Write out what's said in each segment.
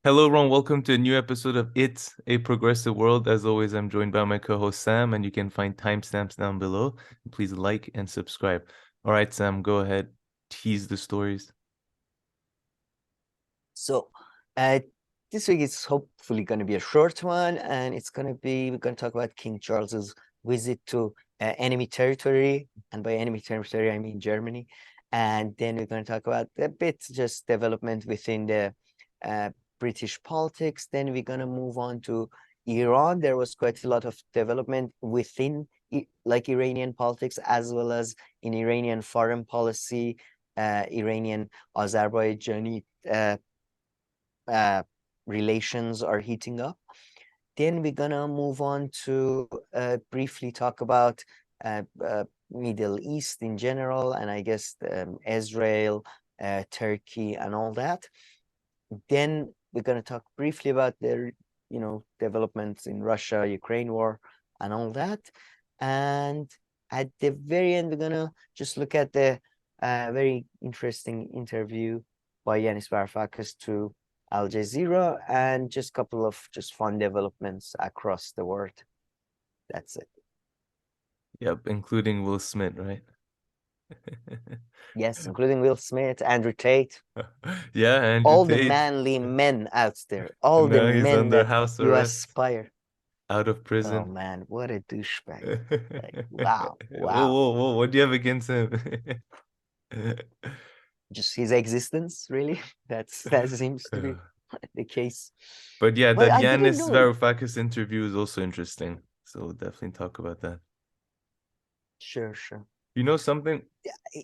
Hello, everyone. Welcome to a new episode of It's a Progressive World. As always, I'm joined by my co-host Sam, and you can find timestamps down below. Please like and subscribe. All right, Sam, go ahead. Tease the stories. So, uh, this week is hopefully going to be a short one, and we're going to talk about King Charles's visit to enemy territory, and by enemy territory I mean Germany. And then we're going to talk about a bit just development within the uh, British politics. Then we're going to move on to Iran. There was quite a lot of development within like Iranian politics, as well as in Iranian foreign policy, Iranian Azerbaijani uh, relations are heating up. Then we're gonna move on to briefly talk about Middle East in general, and I guess Israel, Turkey, and all that. Then we're gonna talk briefly about the developments in Russia, Ukraine war, and all that. And at the very end, we're gonna just look at the very interesting interview by Yanis Varoufakis to Al Jazeera, and just a couple of just fun developments across the world. That's it. Yep, including Will Smith, right? Yes, including Will Smith, Andrew Tate, Yeah, Andrew all the Tate. manly men out there, all the Now he's men under that house you arrest, aspire. out of Oh prison. man, what a douchebag. Like, Whoa, wow, wow. whoa, whoa. What do you have against him? Just his existence, really. That seems to be the case. But yeah, But that I didn't Yanis know. Varoufakis interview is also interesting. So we'll definitely talk about that. Sure, sure. You know something? Yeah,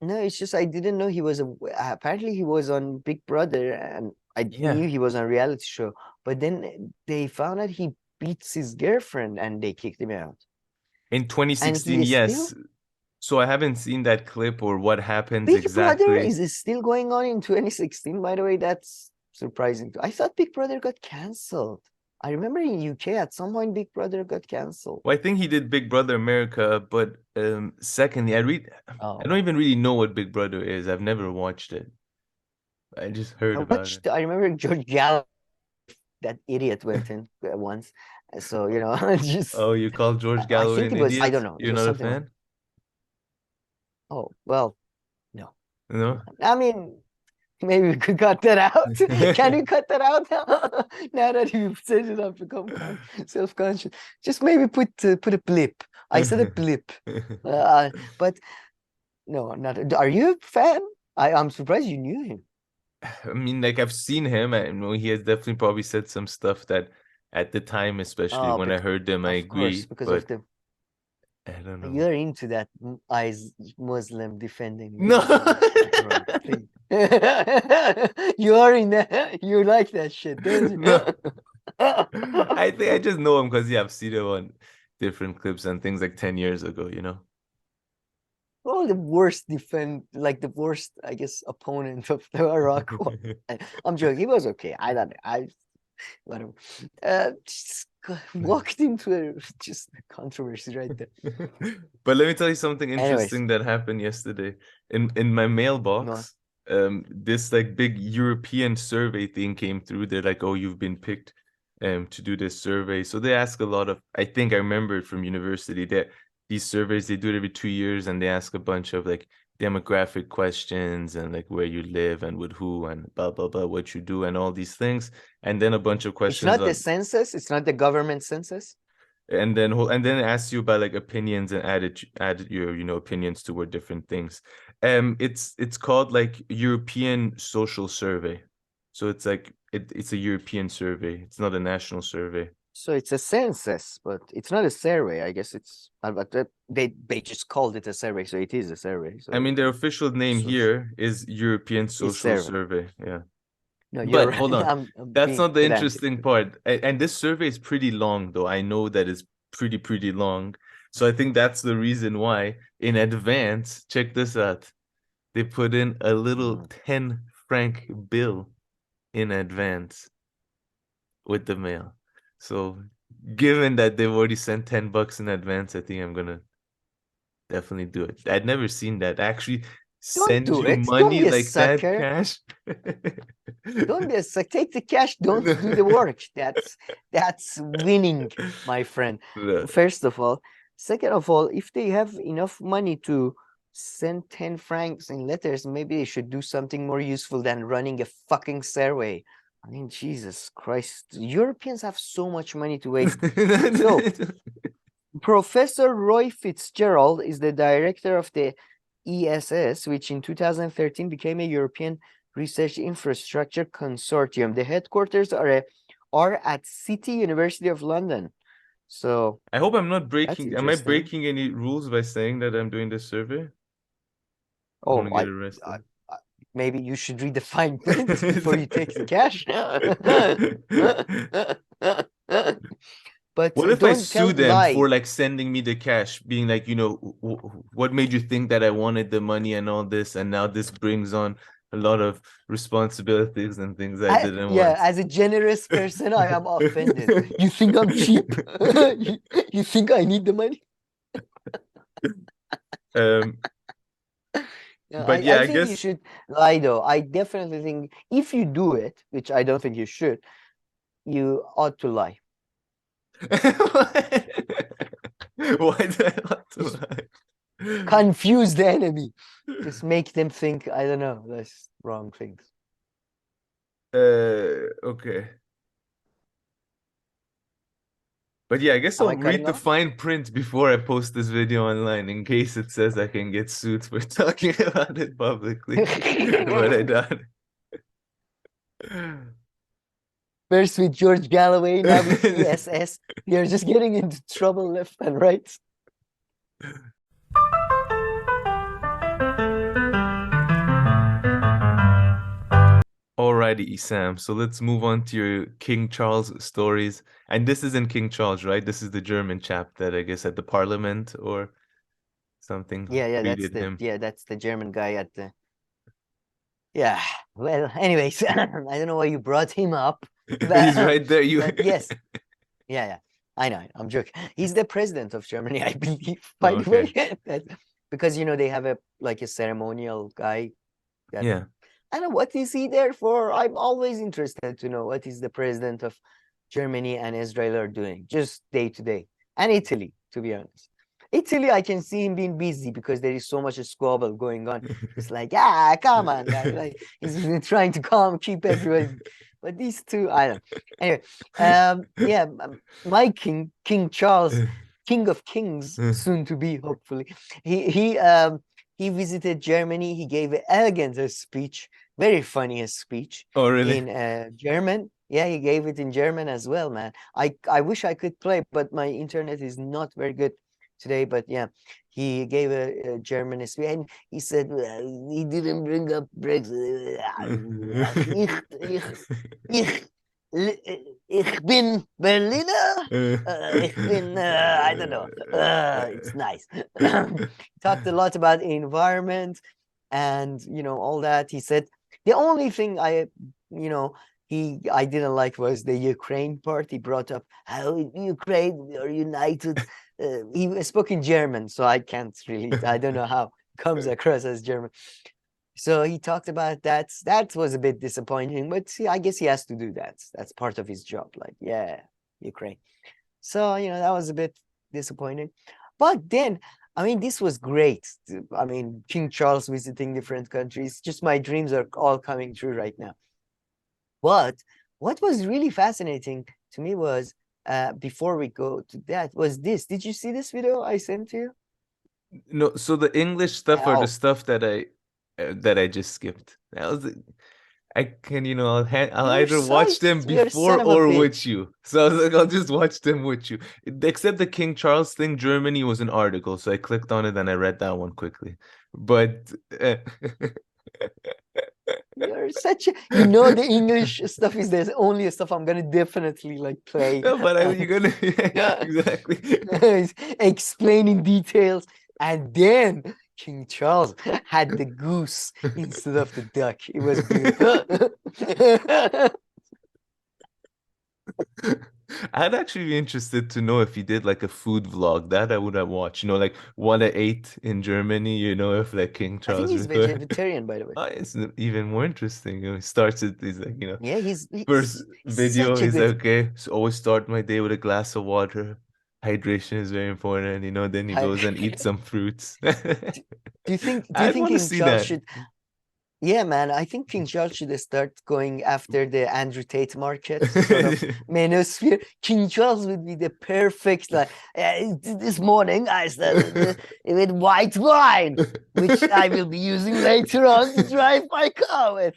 no, it's just I didn't know he was apparently he was on Big Brother, and I Yeah. knew he was on a reality show, but then they found out he beats his girlfriend and they kicked him out. In And 2016, he is yes. still So I haven't seen that clip or what happens Big Brother exactly. is still going on in 2016, by the way. That's surprising. I thought Big Brother got canceled. I remember in UK at some point Big Brother got canceled. Well, I think he did Big Brother America, but secondly, I don't Oh, even really know what Big Brother is. I've never watched it. I just heard about it. I remember George Gallo, that idiot went in once. So, just Oh, you call George I Galloway think an it was, I idiot? don't know, it You're was not a something like, fan? oh, well, no. No? I mean, maybe we could cut that out. Can you cut that out now? Now that you've said it, I've become self-conscious. Just maybe put a blip. I said a blip. But no, not. Are you a fan? I'm surprised you knew him. I mean, like I've seen him, and he has definitely probably said some stuff that at the time, especially Oh, when I heard them, I of course, agree, because of but the I don't know. you're into that eyes Muslim defending No. Islam thing. You are in that. You like that shit, don't you? No. I think I just know him because yeah, I've seen him on different clips and things like 10 years ago, you know? Well, the worst like the worst, I guess, opponent of the Iraq war. I'm joking. He was okay. I don't know. Whatever. Just walked into just controversy right there. But let me tell you something Anyways, interesting that happened yesterday. In my no. mailbox, this like big European survey thing came through. They're like, "Oh, you've been picked to do this survey." So they ask a lot of, I think I remember it from university that these surveys they do it every 2 years and they ask a bunch of like demographic questions and like where you live and with who and blah blah blah what you do and all these things and then a bunch of It's questions not the on census. It's not the government census. and then it asks you about like opinions and added your opinions toward different things. It's called like European Social Survey. So it's like it's a European survey. It's not a national survey. So it's a census, but it's not a survey. I guess it's but they just called it a survey, so it is a survey. I So mean, their official name so here is European it's Social survey. Survey. Yeah. No, you're But hold right. on. I'm That's being not the pedantic. interesting part. And this survey is pretty long, though. I know that it's pretty long. So I think that's the reason why in advance, check this out. They put in a little Mm. 10 franc bill in advance with the mail. So given that they've already sent $10 in advance, I think I'm gonna definitely do it. I'd never seen that. Actually, Don't send do you it. Don't money be a like that, sucker. cash? Don't be a sucker. Take the cash. Don't do the work. That's winning, my friend. No. First of all. Second of all, if they have enough money to send 10 francs in letters, maybe they should do something more useful than running a fucking survey. I mean, Jesus Christ. Europeans have so much money to waste. So, Professor Roy Fitzgerald is the director of the ESS, which in 2013 became a European Research Infrastructure Consortium. The headquarters are at City University of London. So I hope I'm not that's breaking. Am I interesting. breaking any rules by saying that I'm doing this survey? I Oh, want to get arrested. maybe you should read the fine print before you take the cash. But What if I don't sue them lie. for like sending me the cash, being like, what made you think that I wanted the money and all this, and now this brings on a lot of responsibilities and things I didn't want. As a generous person, I am offended. You think I'm cheap? you think I need the money? But I I think you guess should lie, though. I definitely think if you do it, which I don't think you should, you ought to lie. Why do I want to lie? Confuse the enemy. Just make them think, I don't know, that's wrong things. Okay. But yeah, I guess Am I'll I read cutting the off? fine print before I post this video online in case it says I can get sued for talking about it publicly. But I doubt it. First with George Galloway, now with ESS. You're just getting into trouble left and right. Alrighty, Sam. So let's move on to your King Charles stories. And this isn't King Charles, right? This is the German chap that I guess at the parliament or something greeted him. That's the German guy at the. Yeah. Well, anyways, I don't know why you brought him up. He's right there. But yes. Yeah. I know. I'm joking. He's the president of Germany, I believe, by the way. Because they have a ceremonial guy. Yeah. I don't know, what is he there for? I'm always interested to know what is the president of Germany and Israel are doing, just day to day. And Italy, to be honest. Italy, I can see him being busy because there is so much squabble going on. It's like, come on, guys. Like, he's trying to keep everyone. But these two, I don't know. Anyway, my king, King Charles, King of Kings, soon to be, hopefully. He visited Germany. He gave an elegant speech, very funny speech. Oh, really? In German. Yeah, he gave it in German as well, man. I wish I could play, but my internet is not very good today. But yeah, he gave a German speech, and he said, well, he didn't bring up Brexit. Ich bin Berliner. Ich bin, I don't know. It's nice. Talked a lot about environment and, all that. He said, the only thing I didn't like was the Ukraine part. He brought up how Ukraine, we are united. He spoke in German, so I can't really, I don't know how it comes across as German. So he talked about that. That was a bit disappointing, but see, I guess he has to do that. That's part of his job. Like, yeah, Ukraine. So, that was a bit disappointing. But then, I mean, this was great. I mean, King Charles visiting different countries. Just my dreams are all coming true right now. But what was really fascinating to me was, before we go to that, was this. Did you see this video I sent to you? No, so the English stuff are the stuff that I just skipped. I can, I'll either watch them before or with you. So I was like, I'll just watch them with you. Except the King Charles thing, Germany was an article, so I clicked on it and I read that one quickly. But you're such a, the English stuff is the only stuff I'm gonna definitely play. No, but you're gonna exactly explaining details, and then King Charles had the goose instead of the duck. It was beautiful. I'd actually be interested to know if he did like a food vlog. That I would have watched. You know, like what I ate in Germany. You know, if like King I think Charles he's recorded. vegetarian, by the way. Oh, it's even more interesting. He starts it. He's like, Yeah, first he's video. such a He's good like, okay, so always start my day with a glass of water. Hydration is very important. Then he guy. goes and eats some fruits. Do you I'd think want to King see Charles that. should? Yeah, man, I think King Charles should start going after the Andrew Tate market sort of manosphere. King Charles would be the perfect, like, this morning I started with white wine, which I will be using later on to drive my car with.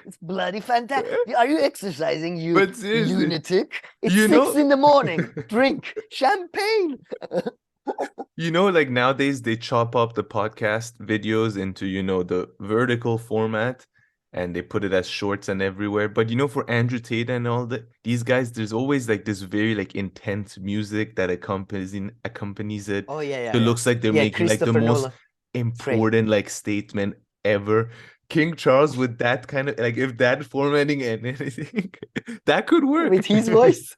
It's bloody fantastic. Are you exercising, you But seriously, lunatic? It's you 6 know, in the morning. Drink champagne. like nowadays they chop up the podcast videos into, the vertical format and they put it as shorts and everywhere. But for Andrew Tate and all these guys, there's always like this very like intense music that accompanies it. Oh yeah, So yeah, it yeah. looks like they're Yeah, making like the Christopher most Nolan. Frame. important like statement ever. King Charles with that kind of like if that formatting and anything, that could work. With his voice.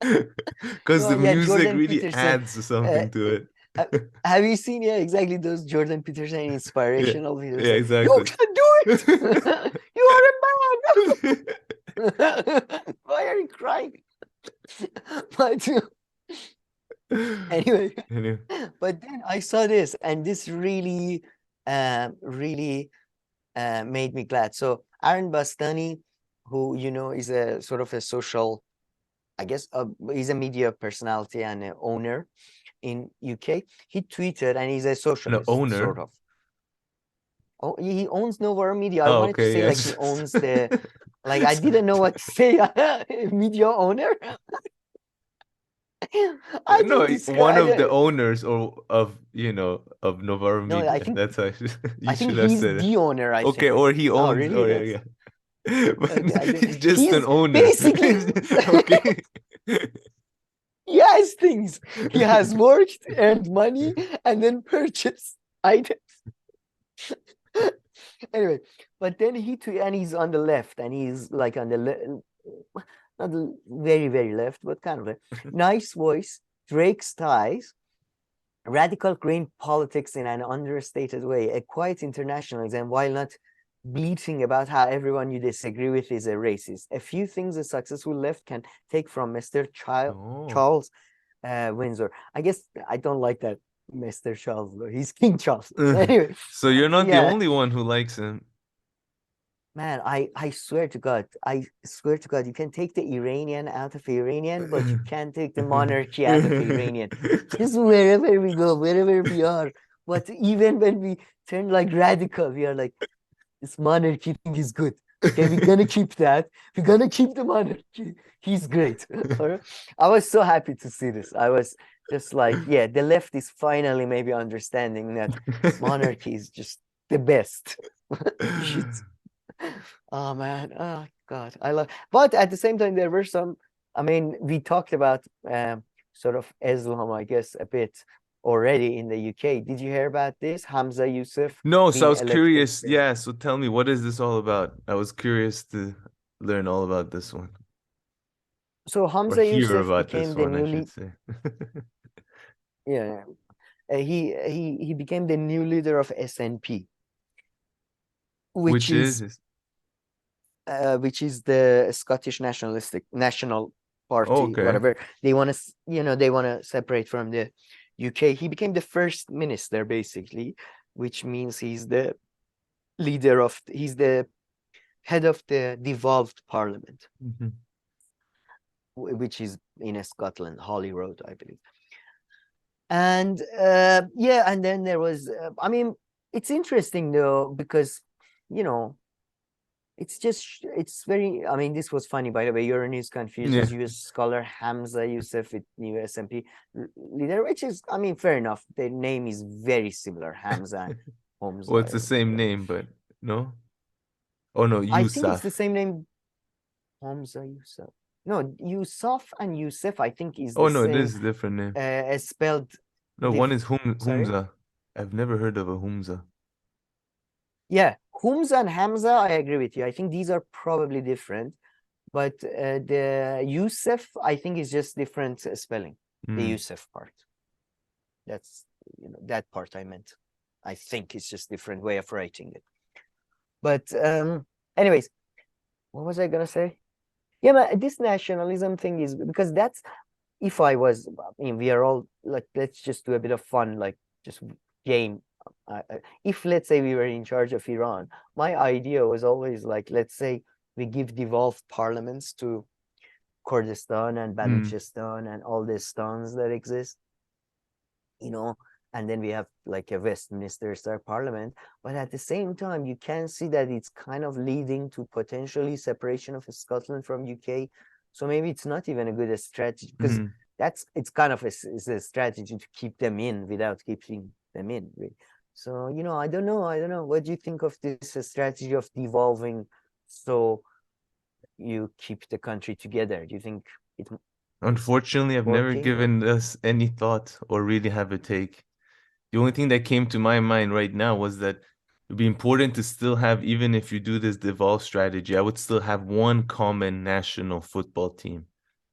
Because No, the yeah, music Jordan really Peterson. adds Uh, something to uh, it. have you seen, yeah, exactly those Jordan Peterson Yeah, inspirational videos? yeah, Like, you exactly. can do it! You are a man! Why are you crying? But anyway, Anyway. but then I saw this, and this really, really made me glad. So Aaron Bastani, who is a sort of a social, I guess, he's a media personality and an owner in UK. He tweeted, and he's a An socialist, sort owner. of. Oh, he owns Novara Media. I Oh, wanted to okay, say like he yes. owns the, like I didn't know what to say. Media owner. I No, think one of the describe. owners or of Novara No, I Media. think That's how I you think should have he's said it. the owner. I Okay, think. or he Oh, owns. really? Oh, yeah, That's yeah. But okay. I don't. he's just an He's owner. basically Okay. he has things. He has worked, earned money, and then purchased items. Anyway, but then and he's on the left, and he's like on the not the very, very left, but kind of left. Nice voice, Drake's ties, radical green politics in an understated way, a quiet internationalism while not bleating about how everyone you disagree with is a racist. A few things a successful left can take from Mr. Oh. Charles Windsor. I guess I don't like that Mr. Charles though. He's King Charles. Anyway, So you're not the yeah, only one who likes him. man, I swear to God, you can take the Iranian out of Iranian, but you can't take the monarchy out of Iranian. Just wherever we go, wherever we are. But even when we turn like radical, we are like, this monarchy thing is good. Okay, we're gonna keep that. We're gonna keep the monarchy. He's great. All right? I was so happy to see this. I was just like, yeah, the left is finally maybe understanding that monarchy is just the best. You should. Oh man, oh God, I love. But at the same time, there were some. I mean, we talked about sort of Islam, I guess, a bit already in the UK. Did you hear about this? Hamza Yusuf No, so I being was elected. curious. Yeah, so tell me, what is this all about? I was curious to learn all about this one, So or Hamza hear Yusuf about became this the one, I new should lead. say. Yeah, he became the new leader of SNP, which Which is is, the Scottish National oh, Party, okay. whatever. They want to, they want to separate from the UK. He became the first minister, basically, which means he's the he's the head of the devolved parliament, Mhm. which is in Scotland, Holyrood, I believe. And yeah, and then there was, I mean, it's interesting though, because, it's very, I mean, this was funny, by the way. Euronews confuses Yeah. US scholar Hamza Yusuf with new SMP leader, which is, I mean, fair enough. The name is very similar, Hamza and Well, it's the Homza. same name, but no. Oh no, I think it's Yusuf. the same name, Homza Yusuf. No, Yusuf and Yusuf, I think, is Oh the no, it same, is a different name. spelled No, one is sorry? Humza. I've never heard of a Humza. Yeah, Humza and Hamza, I agree with you. I think these are probably different. But the Yusuf, I think, is just different spelling. The Yusuf part. That's, that part I meant. I think it's just different way of writing it. But anyways, what was I gonna say? Yeah, but this nationalism thing is because that's, if I was, I mean, we are all like, let's just do a bit of fun, like just game. If let's say we were in charge of Iran, my idea was always like, let's say we give devolved parliaments to Kurdistan and Balochistan and all these stans that exist, and then we have like a Westminster style parliament. But at the same time, you can see that it's kind of leading to potentially separation of Scotland from UK. So maybe it's not even a good strategy, because it's kind of a strategy to keep them in without keeping them in. So, I don't know. What do you think of this strategy of devolving so you keep the country together? Do you think it? Unfortunately, I've never given this any thought or really have a take. The only thing that came to my mind right now was that it would be important to still have, even if you do this devolve strategy, I would still have one common national football team.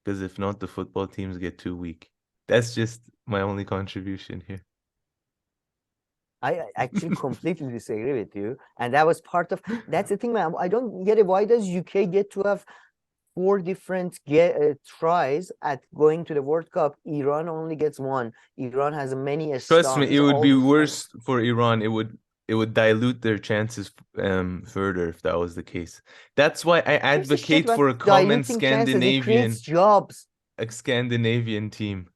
Because if not, the football teams get too weak. That's just my only contribution here. I actually completely disagree with you. And that was part of, that's the thing, man. I don't get it. Why does UK get to have 4 different tries at going to the World Cup? Iran only gets 1. Iran has many Trust me, it would be worse things. for Iran. It would dilute their chances further if that was the case. That's why I advocate for a common Scandinavian, it creates jobs. A Scandinavian team.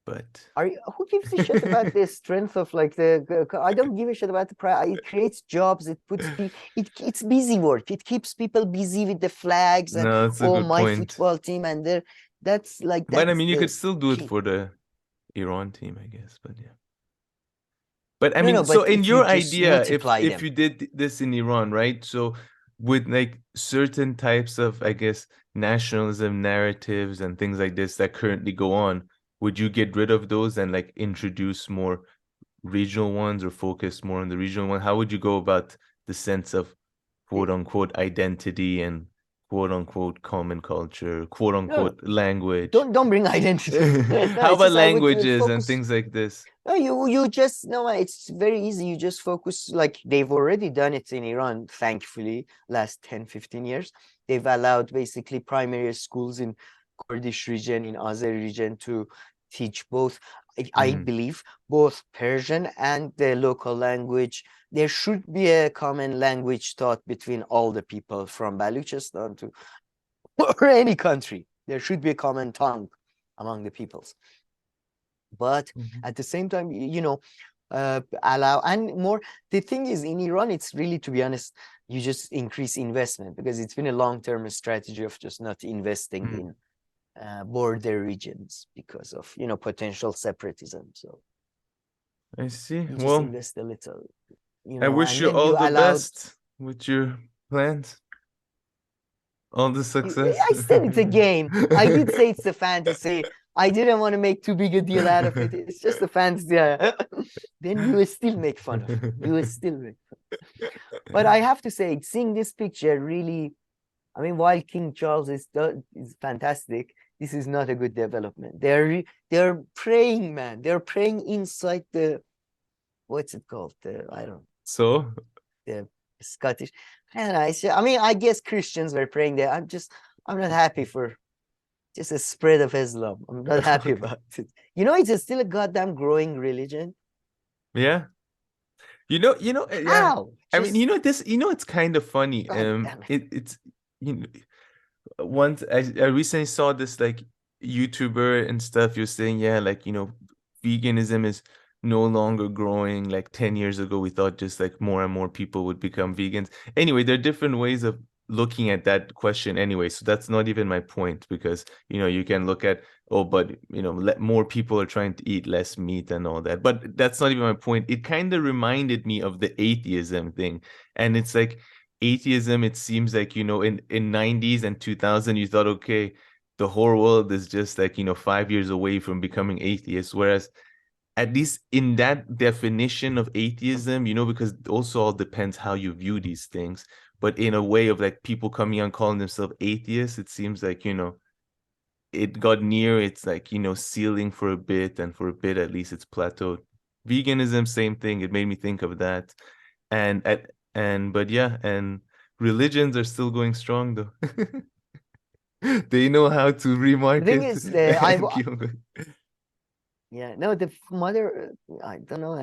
But who gives a shit about the strength of like I don't give a shit about the price. It creates jobs. It puts it's busy work. It keeps people busy with the flags and no, that's a good my point. Football team, and that's like that. But I mean, you could still do it for the Iran team, I guess. But yeah. But I mean, so in your idea, if you did this in Iran, right? So with like certain types of, I guess, nationalism narratives and things like this that currently go on, would you get rid of those and like introduce more regional ones or focus more on the regional one? How would you go about the sense of quote unquote identity and quote unquote common culture, quote unquote language? Don't bring identity. How about languages and things like this? No, you just it's very easy. You just focus, like they've already done it in Iran, thankfully, last 10-15 years. They've allowed basically primary schools in Kurdish region, in Azeri region, to teach both, I believe, both Persian and the local language. There should be a common language taught between all the people from Balochistan to or any country. There should be a common tongue among the peoples. But at the same time, allow, and more, the thing is, in Iran, it's really, to be honest, you just increase investment, because it's been a long-term strategy of just not investing in border regions because of potential separatism. So I see. You just invest a little. I wish you all the best with your plans. All the success. I said it's a game. I did say it's a fantasy. I didn't want to make too big a deal out of it. It's just a fantasy. Then you will still make fun of it. You will still make fun. But I have to say, seeing this picture really, I mean, while King Charles is fantastic, this is not a good development. They're praying, man. They're praying inside the, what's it called? I don't know. So? The Scottish. And I mean, I guess Christians were praying there. I'm not happy for just a spread of Islam. I'm not happy about it. It's still a goddamn growing religion. Yeah. How? Yeah. I mean, it's kind of funny. It's once I recently saw this like YouTuber and stuff. You're saying, yeah, like, veganism is no longer growing. Like 10 years ago, we thought just like more and more people would become vegans. Anyway, there are different ways of looking at that question anyway. So that's not even my point, because, you can look at, but, more people are trying to eat less meat and all that. But that's not even my point. It kind of reminded me of the atheism thing. And it's like atheism, it seems like, in 90s and 2000, you thought, okay, the whole world is just like, 5 years away from becoming atheist. Whereas at least in that definition of atheism, because it also all depends how you view these things. but in a way of like people coming on calling themselves atheists. It seems like, it got near its like, ceiling for a bit, and for a bit at least it's plateaued. Veganism, same thing. It made me think of that. But yeah, and religions are still going strong though. They know how to The thing remarket is, and keep on going. yeah, no, the mother, I don't know,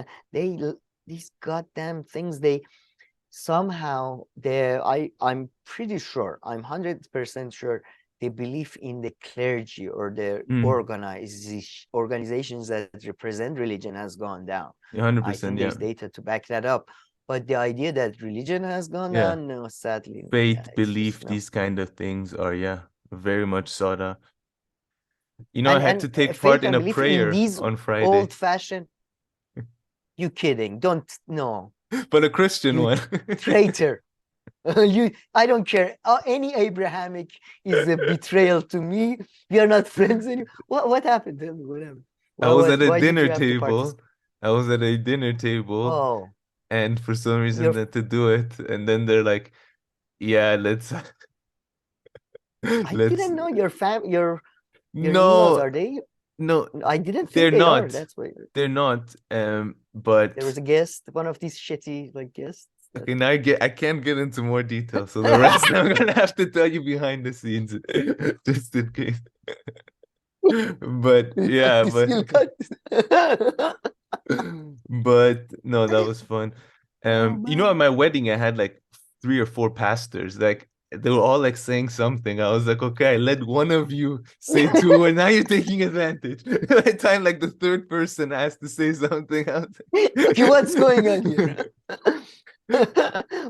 these goddamn things, they somehow, I'm pretty sure, I'm 100% sure they believe in the clergy or the organizations that represent religion has gone down. I 100%, think yeah. there's data to back that up. But the idea that religion has gone Yeah. down, no, sadly. Faith, it's belief, just no. these kind of things are, very much sought out. I And had to take faith part and in a belief in prayer these on Friday, old-fashioned. You kidding? Don't, no. but a Christian You one. traitor. I don't care. Any Abrahamic is a betrayal to me. We are not friends anymore. What happened? Tell me what happened. I was at a Why did dinner you have to participate? table. I was at a dinner table, Oh, and for some reason your they had to do it, and then they're like, "Yeah, let's I let's." didn't know your in-laws, No, are they? no, I didn't they're think they are. not. That's why They're not. there But was a guest, one of these shitty like guests. okay, now I can't get into more detail, so the rest I'm gonna have to tell you behind the scenes, just in case. But yeah, You still cut. but no, that was fun. Oh At man. my wedding I had like 3 or 4 pastors. Like they were all like saying something. I was like, okay, I let one of you say 2, and now you're taking advantage. By the time like the third person has to say something, I was Okay, what's going on here?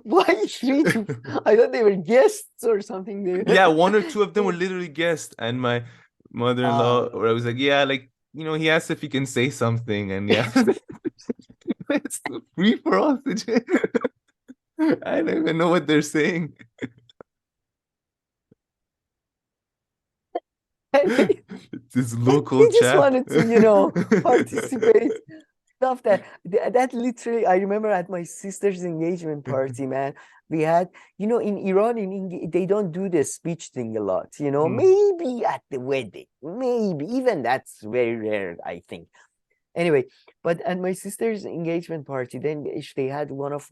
Why 3 to? I thought they were guests or something. Yeah, 1 or 2 of them were literally guests, and my mother-in-law, Oh, or I was like, yeah, like he asked if he can say something, and yeah, it's free for all. I don't even know what they're saying. It's this local he just chat. wanted to, participate. Stuff that literally, I remember at my sister's engagement party, man. We had, in Iran, they don't do the speech thing a lot. Maybe at the wedding, maybe even that's very rare, I think. Anyway, but at my sister's engagement party, then they had one of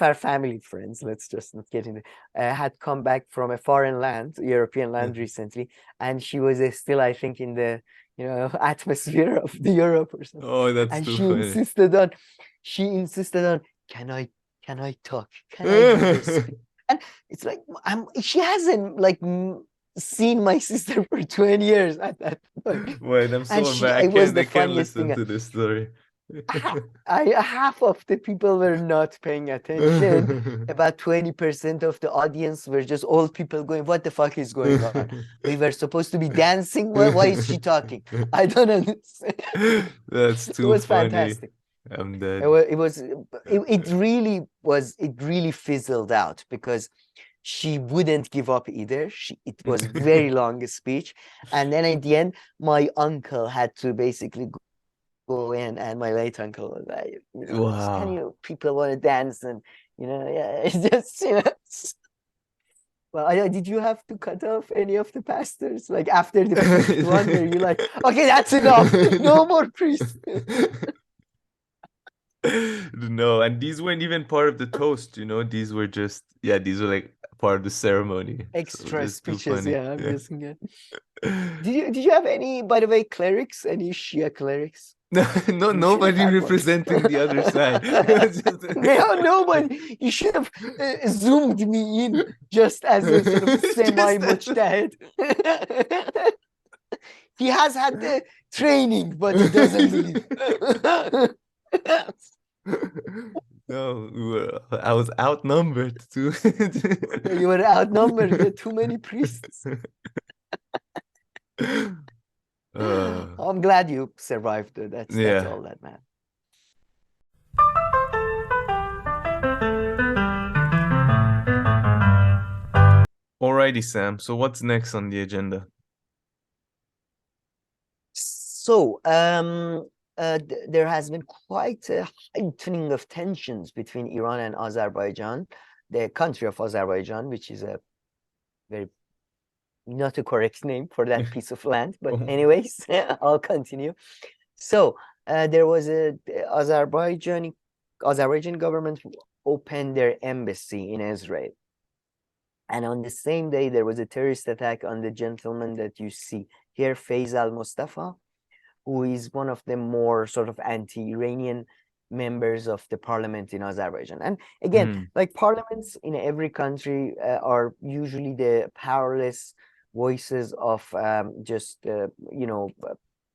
our family friends, let's just not get into, had come back from a foreign land, European land recently, and she was still, I think, in the atmosphere of the Europe or something. Oh, that's And too she funny. insisted on, can I talk? Can I give a speech? And it's like, she hasn't like seen my sister for 20 years at that point. Wait, I'm And so mad. it was I the can't funniest listen thing. to this story. Half of the people were not paying attention. About 20% of the audience were just old people going, what the fuck is going on? We were supposed to be dancing. Why is she talking? I don't understand. That's It too was funny. fantastic. I'm dead. It really fizzled out because she wouldn't give up either. It was very long speech. And then at the end, my uncle had to basically go in, and my late uncle was like, Wow. people want to dance, and yeah, it's just well, did you have to cut off any of the pastors like after the 5th one? Were you like, okay, that's enough, no more priests? No, and these weren't even part of the toast, these were just, these were like part of the ceremony. So Extra that's too speeches, funny. yeah, I'm guessing it. Did you have any, by the way, clerics? Any Shia clerics? No, You should have nobody had one. representing the other side. No, nobody. You should have zoomed me in just as a sort of semi-mujtahid. He has had the training, but he doesn't believe. No, I was outnumbered too. You were outnumbered. You had too many priests. I'm glad you survived. That's all that matters. Alrighty, Sam. So what's next on the agenda? So, there has been quite a heightening of tensions between Iran and Azerbaijan. the country of Azerbaijan, which is a very not a correct name for that piece of land, but Oh. anyways, I'll continue. So there was the Azerbaijani government opened their embassy in Israel. And on the same day, there was a terrorist attack on the gentleman that you see here, Faisal Mustafa, who is one of the more sort of anti-Iranian members of the parliament in Azerbaijan. And again, like parliaments in every country are usually the powerless voices of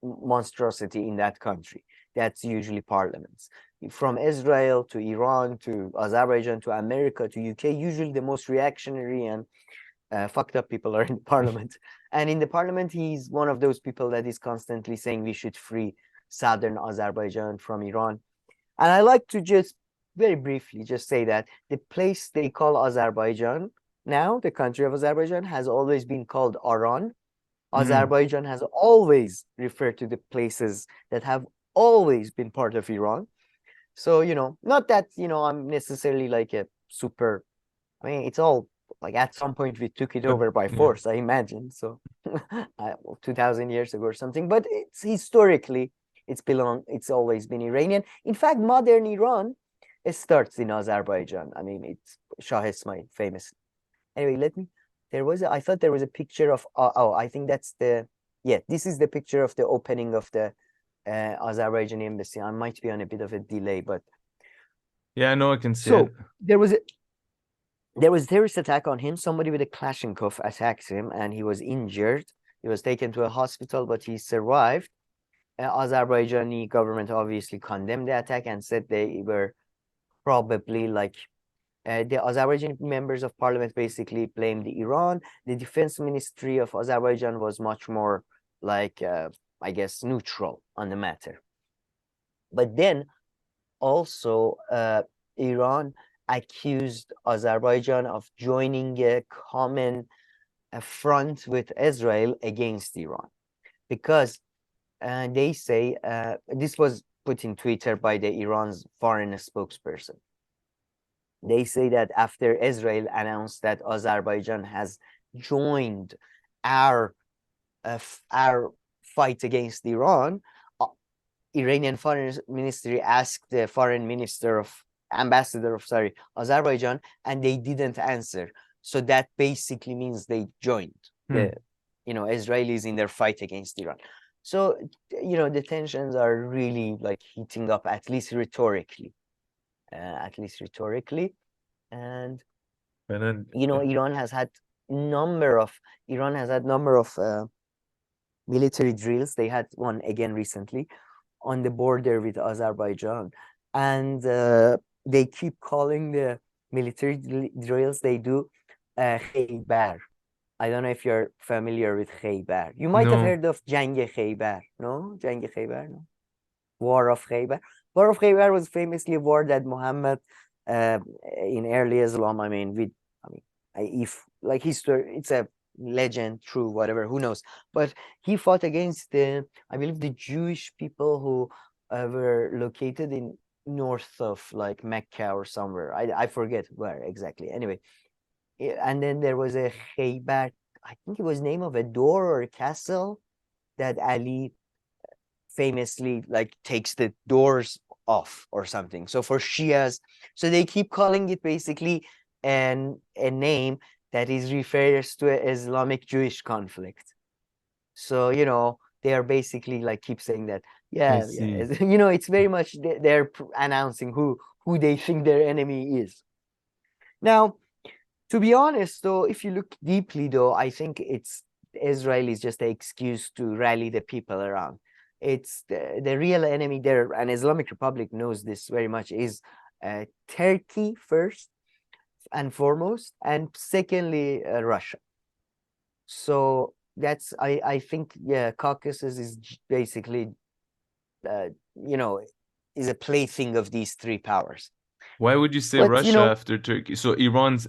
monstrosity in that country. That's usually parliaments. From Israel to Iran to Azerbaijan to America to UK, usually the most reactionary and fucked up people are in parliament. And in the parliament, he's one of those people that is constantly saying we should free southern Azerbaijan from Iran. And I like to just very briefly just say that the place they call Azerbaijan now, the country of Azerbaijan, has always been called Aran. Azerbaijan has always referred to the places that have always been part of Iran. So, not that, I'm necessarily like a super, I mean, it's all like at some point we took it over by force, I imagine. So 2000 years ago or something, but it's historically, it's always been Iranian. In fact, modern Iran, it starts in Azerbaijan. I mean, it's Shah Ismail, famous. Anyway, I thought there was a picture of, I think that's this is the picture of the opening of the Azerbaijan embassy. I might be on a bit of a delay, but yeah, I know I can see so it. there was a terrorist attack on him. Somebody with a Kalashnikov attacked him and he was injured. He was taken to a hospital, but he survived. Azerbaijani government obviously condemned the attack and said they were probably like the Azerbaijani members of parliament basically blamed Iran. The defense ministry of Azerbaijan was much more like, I guess, neutral on the matter. But then also Iran accused Azerbaijan of joining a common front with Israel against Iran, because they say, this was put in Twitter by the Iran's foreign spokesperson. They say that after Israel announced that Azerbaijan has joined our fight against Iran, Iranian foreign ministry asked the ambassador of Azerbaijan, and they didn't answer. So that basically means they joined the Israelis in their fight against Iran. So the tensions are really like heating up, at least rhetorically. And Iran has had number of military drills. They had one again recently on the border with Azerbaijan, and they keep calling the military drills they do Khaybar. I don't know if you're familiar with Khaybar. You might have heard of Jang Khaybar, no? Jang Khaybar, no? War of Khaybar. War of Khaybar was famously a war that Muhammad, in early Islam, if like history, it's a legend, true, whatever, who knows? But he fought against I believe the Jewish people who were located in north of like Mecca or somewhere. I forget where exactly. Anyway, and then there was a Khaybar, I think it was name of a door or a castle that Ali famously like takes the doors off or something. So for Shias, so they keep calling it basically a name that is refers to an Islamic Jewish conflict. So they are basically like keep saying that it's very much they're announcing who they think their enemy is. Now, to be honest though, if you look deeply though, I think Israel is just an excuse to rally the people around. It's the real enemy there, and Islamic Republic knows this very much, is Turkey first and foremost, and secondly Russia. So that's I think Caucasus is basically is a plaything of these three powers. Why would you say Russia after Turkey? So you're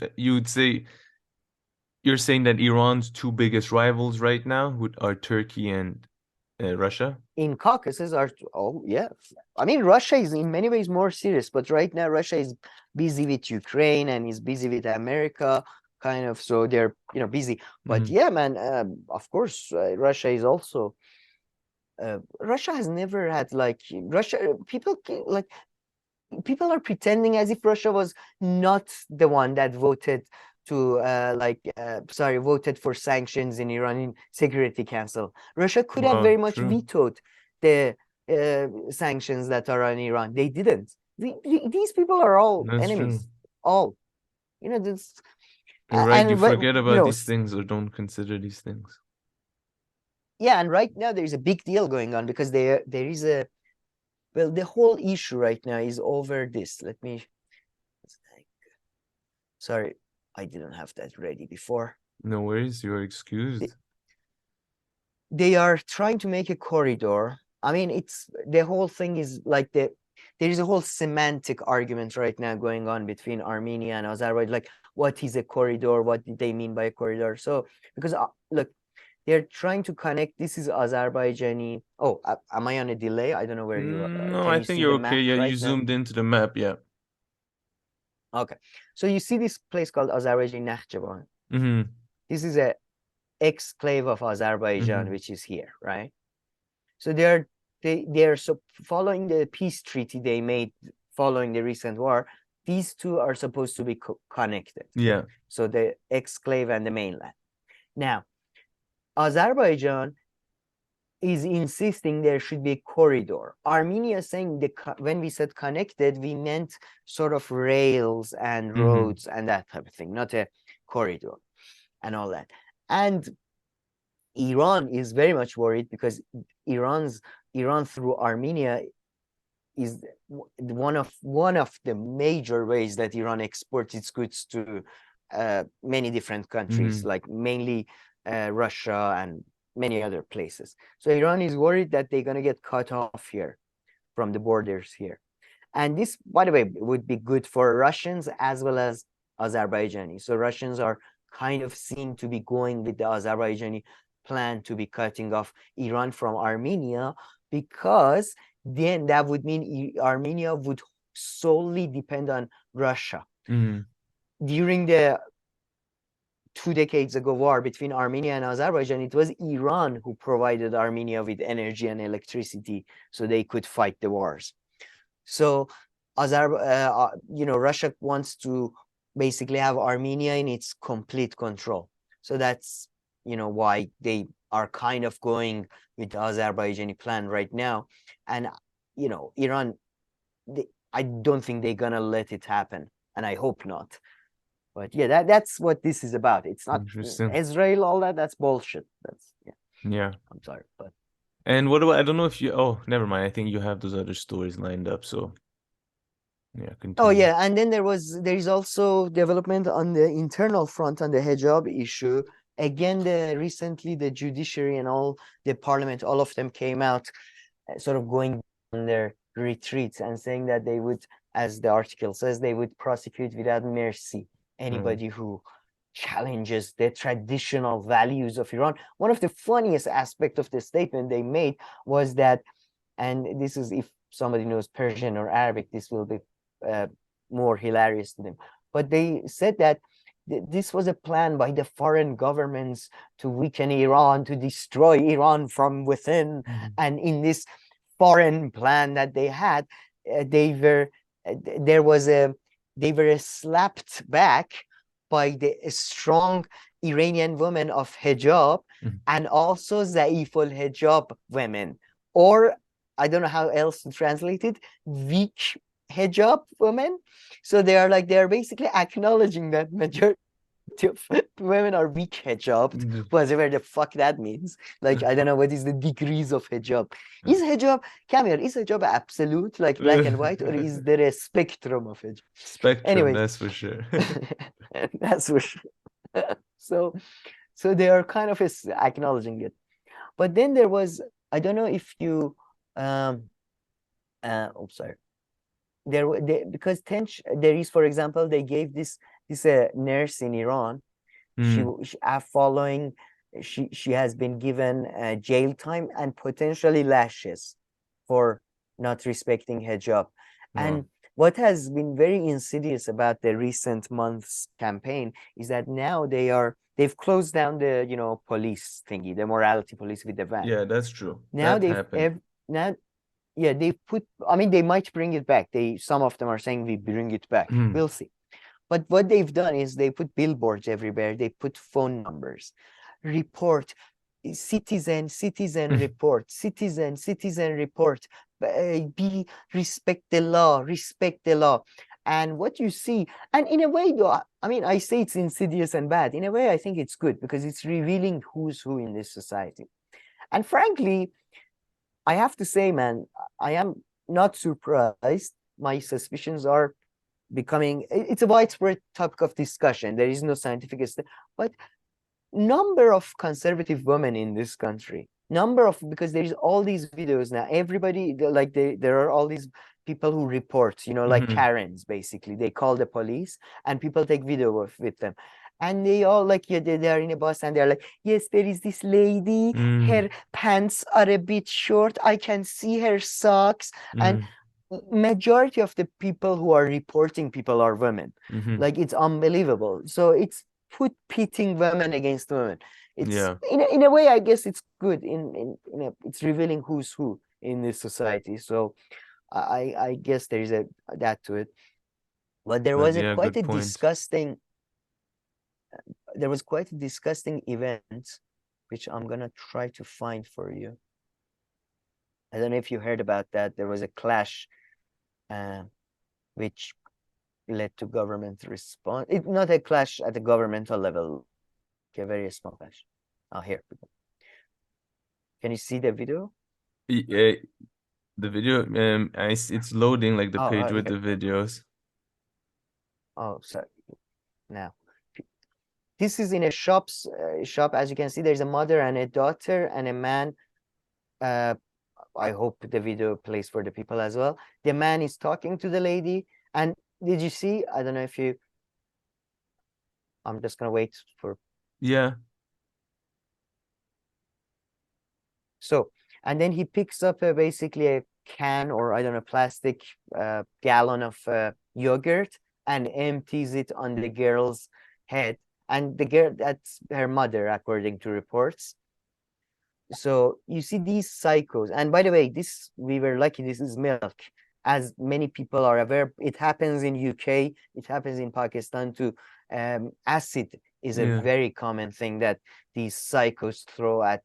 saying that Iran's two biggest rivals right now are Turkey and Russia? in Caucasus are, oh yeah, I mean Russia is in many ways more serious, but right now Russia is busy with Ukraine and is busy with America, kind of, so they're busy. But yeah, man, of course, Russia is also Russia has never had like Russia people like people are pretending as if Russia was not the one that voted to voted for sanctions in Iranian Security Council. Russia could have very Well, much true. vetoed the sanctions that are on Iran. They didn't. These people are all That's true. enemies. All, this You're right. You and forget about these things or don't consider these things. yeah, and right now there is a big deal going on because there is a, well, the whole issue right now is over this. Let me, sorry, I didn't have that ready before. No worries. You're excused. They are trying to make a corridor. I mean, it's the whole thing is like there is a whole semantic argument right now going on between Armenia and Azerbaijan. Like, what is a corridor? What did they mean by a corridor? So, because look, they're trying to connect. This is Azerbaijani. Oh, am I on a delay? I don't know where you are. No, Can I you think see you're the okay. map Yeah, right you now? zoomed into the map. Yeah. Okay. So you see this place called Azerbaijan Nakhchivan. Mm-hmm. This is a exclave of Azerbaijan, which is here, right? So they're so following the peace treaty they made following the recent war. These two are supposed to be connected. Yeah. So the exclave and the mainland. Now, Azerbaijan is insisting there should be a corridor. Armenia is saying when we said connected, we meant sort of rails and roads and that type of thing, not a corridor and all that. And Iran is very much worried because Iran through Armenia is one of the major ways that Iran exports its goods to many different countries, like mainly Russia and many other places. So Iran is worried that they're going to get cut off here from the borders here. And this, by the way, would be good for Russians as well as Azerbaijanis. So Russians are kind of seen to be going with the Azerbaijani plan to be cutting off Iran from Armenia, because then that would mean Armenia would solely depend on Russia. During the 2 decades ago war between Armenia and Azerbaijan, it was Iran who provided Armenia with energy and electricity so they could fight the wars. So Russia wants to basically have Armenia in its complete control. So that's why they are kind of going with the Azerbaijani plan right now. And Iran, I don't think they're gonna let it happen, and I hope not. But yeah, that's what this is about. It's not Israel, all that. That's bullshit. That's yeah. I'm sorry, but. And what about, I don't know if you, oh, never mind. I think you have those other stories lined up. So yeah, continue. Oh yeah, and then there is also development on the internal front on the hijab issue. Again, recently the judiciary and all the parliament, all of them came out sort of going on their retreats and saying that they would, as the article says, they would prosecute without mercy anybody who challenges the traditional values of Iran. One of the funniest aspects of the statement they made was that, and this is, if somebody knows Persian or Arabic, this will be more hilarious to them. But they said that this was a plan by the foreign governments to weaken Iran, to destroy Iran from within. And in this foreign plan that they had, they were slapped back by the strong Iranian women of hijab and also Zaiful hijab women, or I don't know how else to translate it, weak hijab women. So they're basically acknowledging that majority of women are weak hijab, whatever the fuck that means. Like, I don't know what is the degrees of hijab. Is hijab absolute, like black and white, or is there a spectrum of hijab? Spectrum, that's for sure. That's for sure. So they are kind of acknowledging it. But then there was, I don't know if you sorry. Because there is, for example, they gave this nurse in Iran. She following she has been given jail time and potentially lashes for not respecting hijab. And Wow. what has been very insidious about the recent months campaign is that now they've closed down the police thingy, the morality police with the van. Yeah, that's true. Now That happened. now yeah, they put, I mean, they might bring it back. Some of them are saying we bring it back. Mm. We'll see. But what they've done is they put billboards everywhere. They put phone numbers, report, citizen report, citizen report. Be respect the law, respect the law. And what you see, and in a way, though, I mean, I say it's insidious and bad. In a way, I think it's good because it's revealing who's who in this society. And frankly, I have to say, man, I am not surprised. My suspicions are becoming, it's a widespread topic of discussion. There is no scientific study, but number of conservative women in this country, because there is all these videos now, everybody, like there are all these people who report, like Mhm. Karens, basically. They call the police and people take video with them. And they all like, yeah, they are in a bus and they're like, yes, there is this lady, her Mm. pants are a bit short, I can see her socks. And Mm. majority of the people who are reporting people are women. Mhm. Like, it's unbelievable. So it's pitting women against women. It's Yeah. in a way, I guess it's good. It's revealing who's who in this society. So I guess there is that to it. But there But was yeah, good point. quite a disgusting event, which I'm gonna try to find for you. I don't know if you heard about that. There was a clash, which led to government response. It's not a clash at the governmental level, a very small clash. Oh, here we go. Can you see the video? Yeah, the video, it's loading like the Oh, page with okay. the videos. Oh, sorry. Now, this is in a shop. As you can see, there's a mother and a daughter and a man. I hope the video plays for the people as well. The man is talking to the lady. And did you see? I don't know if you. I'm just gonna wait for. Yeah. So, and then he picks up basically a can, or I don't know, plastic gallon of yogurt, and empties it on the girl's head. And the girl, that's her mother, according to reports. So you see these psychos. And by the way, we were lucky, this is milk. As many people are aware, it happens in UK, it happens in Pakistan too. Acid is a Yeah. very common thing that these psychos throw at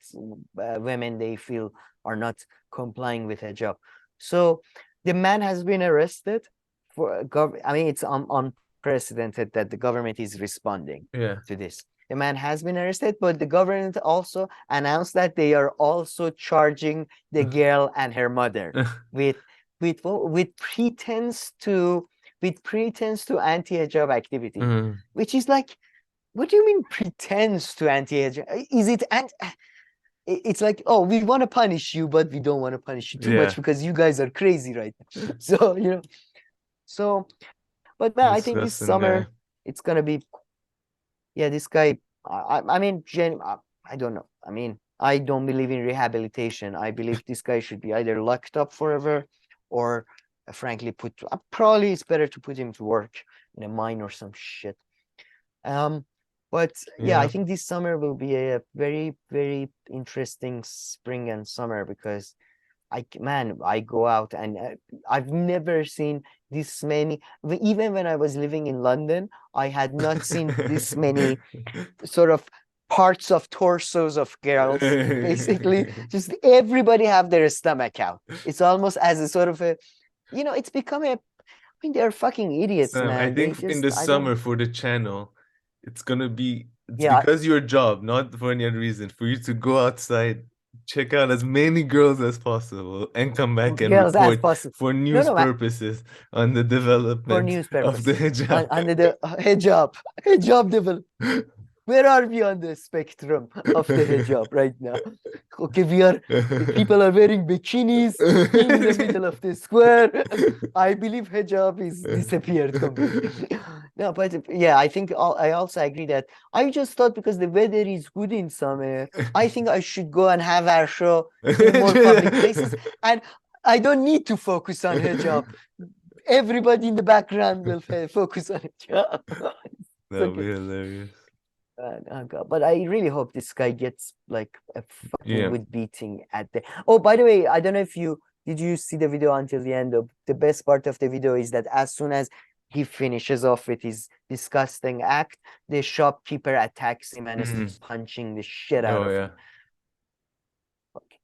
women they feel are not complying with hijab. So the man has been arrested for, I mean, it's unprecedented that the government is responding Yeah. to this. The man has been arrested, but the government also announced that they are also charging the girl and her mother with pretense to anti-hijab activity, Mm. which is like, what do you mean pretense to anti-hijab? Is it it's like, oh, we want to punish you, but we don't want to punish you too much Yeah. because you guys are crazy right now. So so, but man, I think this Disgusting guy. summer it's gonna be, yeah, this guy, I mean, I don't know. I mean, I don't believe in rehabilitation. I believe this guy should be either locked up forever or frankly probably it's better to put him to work in a mine or some shit. But yeah, I Yeah. think this summer will be a very, very interesting spring and summer because I go out and I've never seen this many. Even when I was living in London, I had not seen this many sort of parts of torsos of girls. Basically, just everybody have their stomach out. It's almost as a sort of a, it's become a. I mean, they're fucking idiots, Sam, I man. They think in just, the I don't. summer for the channel, it's Yeah, because your job, not for any other reason, for you to go outside, check out as many girls as possible, and come back and girls as report possible. for No, news no, man, purposes on the for development news of the purpose. hijab. Under the hijab develop. Where are we on the spectrum of the hijab right now? Okay, the people are wearing bikinis in the middle of the square. I believe hijab is disappeared completely. No, but yeah, I also agree that I just thought because the weather is good in summer, I think I should go and have our show in more public places, and I don't need to focus on hijab. Everybody in the background will focus on hijab. That would be hilarious. Oh God. But I really hope this guy gets like a fucking Yeah. good beating at the. Oh, by the way, I don't know if did you see the video until the end. Of the best part of the video is that as soon as he finishes off with his disgusting act, the shopkeeper attacks him and is punching the shit out of him. Okay.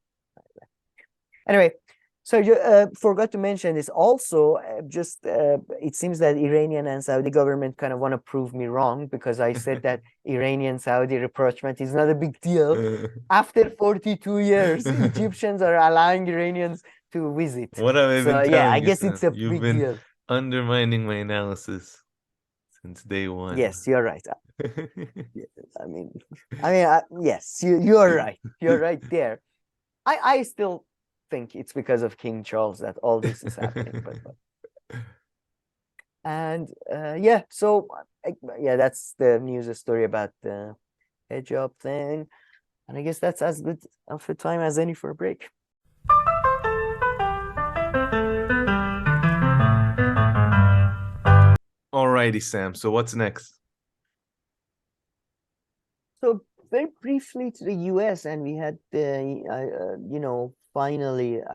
Anyway, so you forgot to mention this also. It seems that Iranian and Saudi government kind of want to prove me wrong because I said that Iranian-Saudi rapprochement is not a big deal. After 42 years, Egyptians are allowing Iranians to visit. What have I been telling yeah, I you, guess Sam? it's a You've big been deal. undermining my analysis since day one. Yes, you're right. I mean, yes, you are right. You're right there. I still think it's because of King Charles that all this is happening. And yeah, so yeah, that's the news story about the hijab thing. And I guess that's as good of a time as any for a break. Alrighty, Sam. So what's next? So very briefly to the US, and we had the, finally, I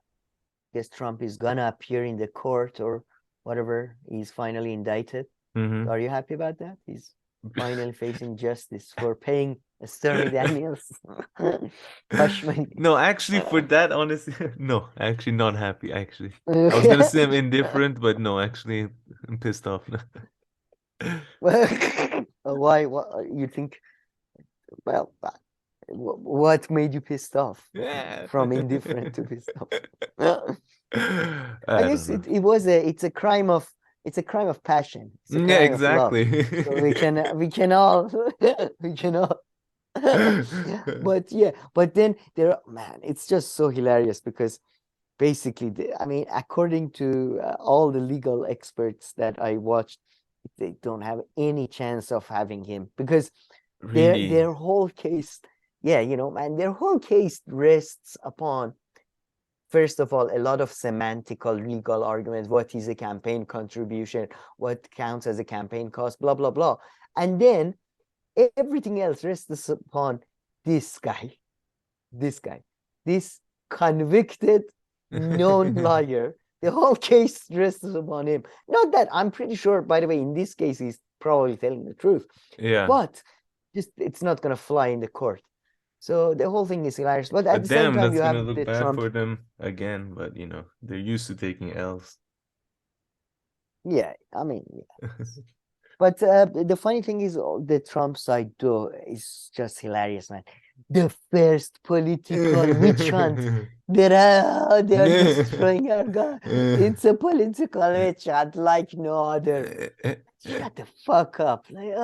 guess Trump is gonna appear in the court or whatever. He's finally indicted. Are you happy about that? He's finally facing justice for paying Stormy Daniels. No, actually, for that, honestly, no, actually, not happy. Actually, I was gonna say I'm indifferent, but no, actually, I'm pissed off. Well, why? What you think? Well, what made you pissed off? Yeah. From indifferent to pissed off. I guess don't know. It's a crime of passion. It's a crime Yeah, exactly. Of love. So we can all but yeah, but then it's just so hilarious because basically, according to all the legal experts that I watched, they don't have any chance of having him because Really? their whole case, their whole case rests upon, first of all, a lot of semantical legal arguments. What is a campaign contribution? What counts as a campaign cost? Blah, blah, blah. And then everything else rests upon this guy, this convicted, known liar. The whole case rests upon him. Not that I'm pretty sure, by the way, in this case, he's probably telling the truth. Yeah. But just it's not going to fly in the court. So the whole thing is hilarious. But at the same time, that's you gonna have look the bad Trump. for them again, but they're used to taking L's. Yeah, yeah. But the funny thing is, the Trump side though is just hilarious, man. The first political witch hunt. They're destroying our God. It's a political witch hunt like no other. Shut the fuck up. Like,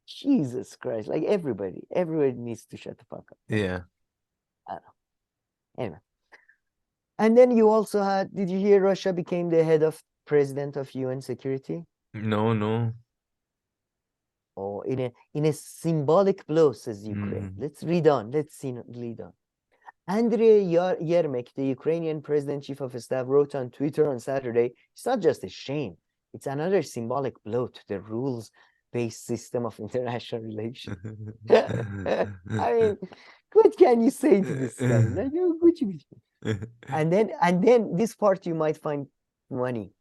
Jesus Christ. Like everybody needs to shut the fuck up. Yeah. I don't know. Anyway. And then you also did you hear Russia became the head of president of UN security? No. Oh, in a symbolic blow, says Ukraine. Let's read on. Read on. Andriy Yermak, the Ukrainian president chief of staff, wrote on Twitter on Saturday, it's not just a shame. It's another symbolic blow to the rules-based system of international relations. What can you say to this guy? And then this part you might find funny.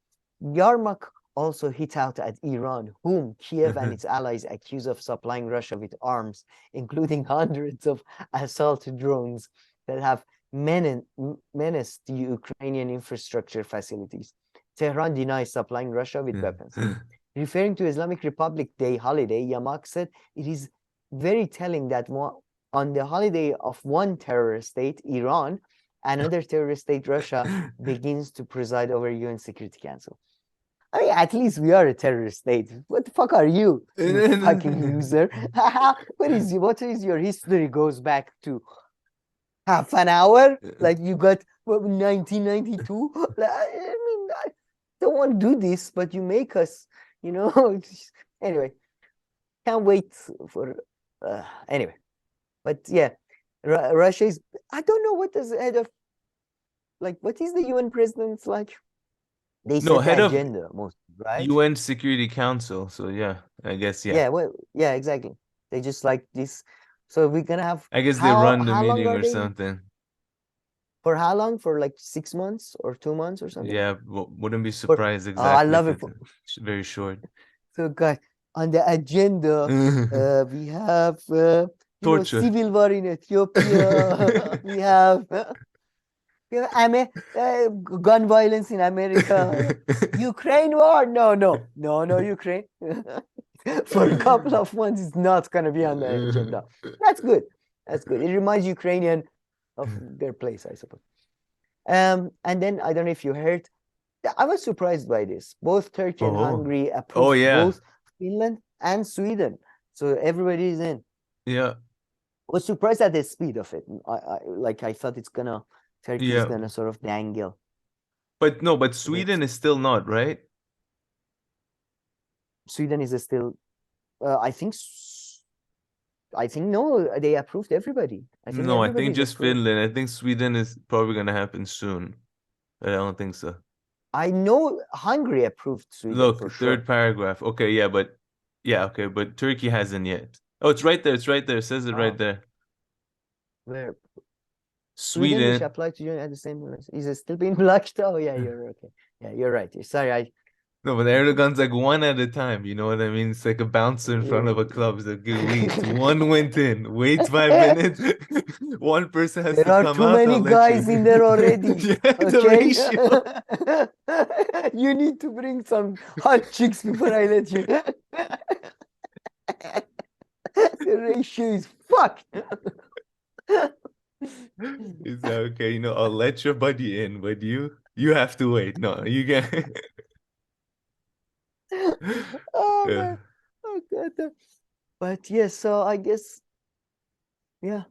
Yermak also hit out at Iran, whom Kiev and its allies accuse of supplying Russia with arms, including hundreds of assault drones that have menaced Ukrainian infrastructure facilities. Tehran denies supplying Russia with weapons. Referring to Islamic Republic Day holiday, Yermak said it is very telling that on the holiday of one terrorist state, Iran, another terrorist state, Russia, begins to preside over UN Security Council. I mean, at least we are a terrorist state. What the fuck are you, you fucking loser? What is your history goes back to half an hour? Like you got what, 1992? I mean, I don't want to do this, but you make us, you know. Anyway, can't wait for anyway. But yeah, Russia is. I don't know what does the head of like. What is the UN president like? They No, set head the of agenda most, right? UN Security Council. So yeah, I guess yeah. Yeah, well, yeah, exactly. They just like this. So we're gonna have I guess they run the how long meeting are or they? something. For how long? For like 6 months or 2 months or something? Yeah, wouldn't be For surprised oh, I exactly if love it. it's very short. So guys, on the agenda, we have Torture. civil war in Ethiopia. We have gun violence in America. Ukraine war? No, Ukraine. For a couple of months, it's not going to be on the agenda. That's good. That's good. It reminds Ukrainian of their place, I suppose. And then I don't know if you heard. I was surprised by this. Both Turkey and Oh. Hungary Oh approved yeah. both Finland and Sweden. So everybody is in. Yeah. Was surprised at the speed of it. I thought Turkey is Yeah. gonna sort of dangle. But no, but Sweden is still not, right? Sweden is still. I think no. They approved everybody. I think No, I everybody think is just approved. Finland. I think Sweden is probably gonna happen soon. But I don't think so. I know Hungary approved Sweden for Look, sure. third paragraph. Okay, yeah, but yeah, okay, but Turkey hasn't yet. Oh, it's right there. It's right there. It says it right there. Where Sweden, which Sweden. applied to join at the same time, is it still being blocked? Oh yeah, you're okay. Yeah, you're right. Sorry, No, but Erdogan's like one at a time. You know what I mean? It's like a bouncer in front of a yeah. club. It's like, wait, one went in. Wait 5 minutes. One person has There to are come too out. I'll many let guys you. in there already. Yeah, the Okay. ratio. You need to bring some hot chicks before I let you. The ratio is fucked. Is that okay? You know, I'll let your buddy in, but you have to wait. No, you can't. Oh Yeah. man. Oh god. But yes, so I guess yeah.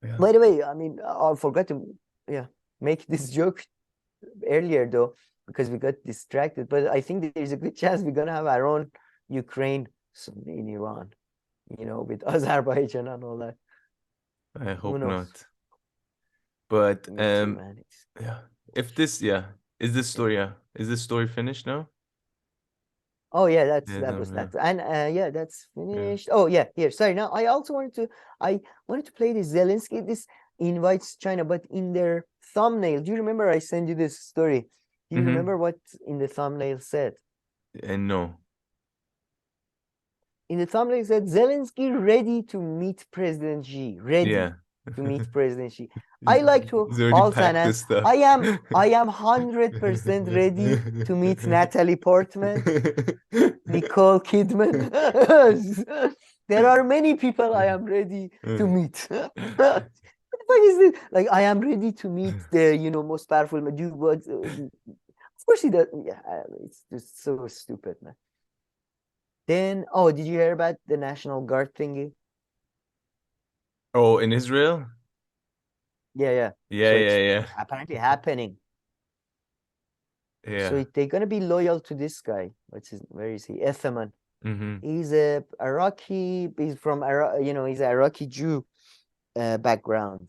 Yeah. By the way, I mean I forgot to make this joke earlier though, because we got distracted. But I think there's a good chance we're gonna have our own Ukraine in Iran, with Azerbaijan and all that. I Who hope knows? not. But Me too, man. yeah. If this is this story is this story finished now? Oh yeah, Yeah, that no, was yeah. that, and yeah, that's Yeah. finished. Oh yeah, here. Sorry. Now I wanted to play this Zelensky. This invites China, but in their thumbnail, do you remember I sent you this story? Do you remember what in the thumbnail said? And no. In the thumbnail it said Zelensky ready to meet President Xi. Ready Yeah. to meet President Xi. I like to He's already packed alternate. this stuff. I am 100% ready to meet Natalie Portman, Nicole Kidman. There are many people I am ready to meet. What the fuck is this? Like I am ready to meet the most powerful man. Of course he does. Yeah, it's just so stupid, man. Then did you hear about the National Guard thingy? Oh, in Israel? Yeah. Yeah, So yeah, it's yeah. apparently happening. Yeah. So they're gonna be loyal to this guy. Where is he? Ethman. He's a Iraqi. He's from Iraq. He's an Iraqi Jew background,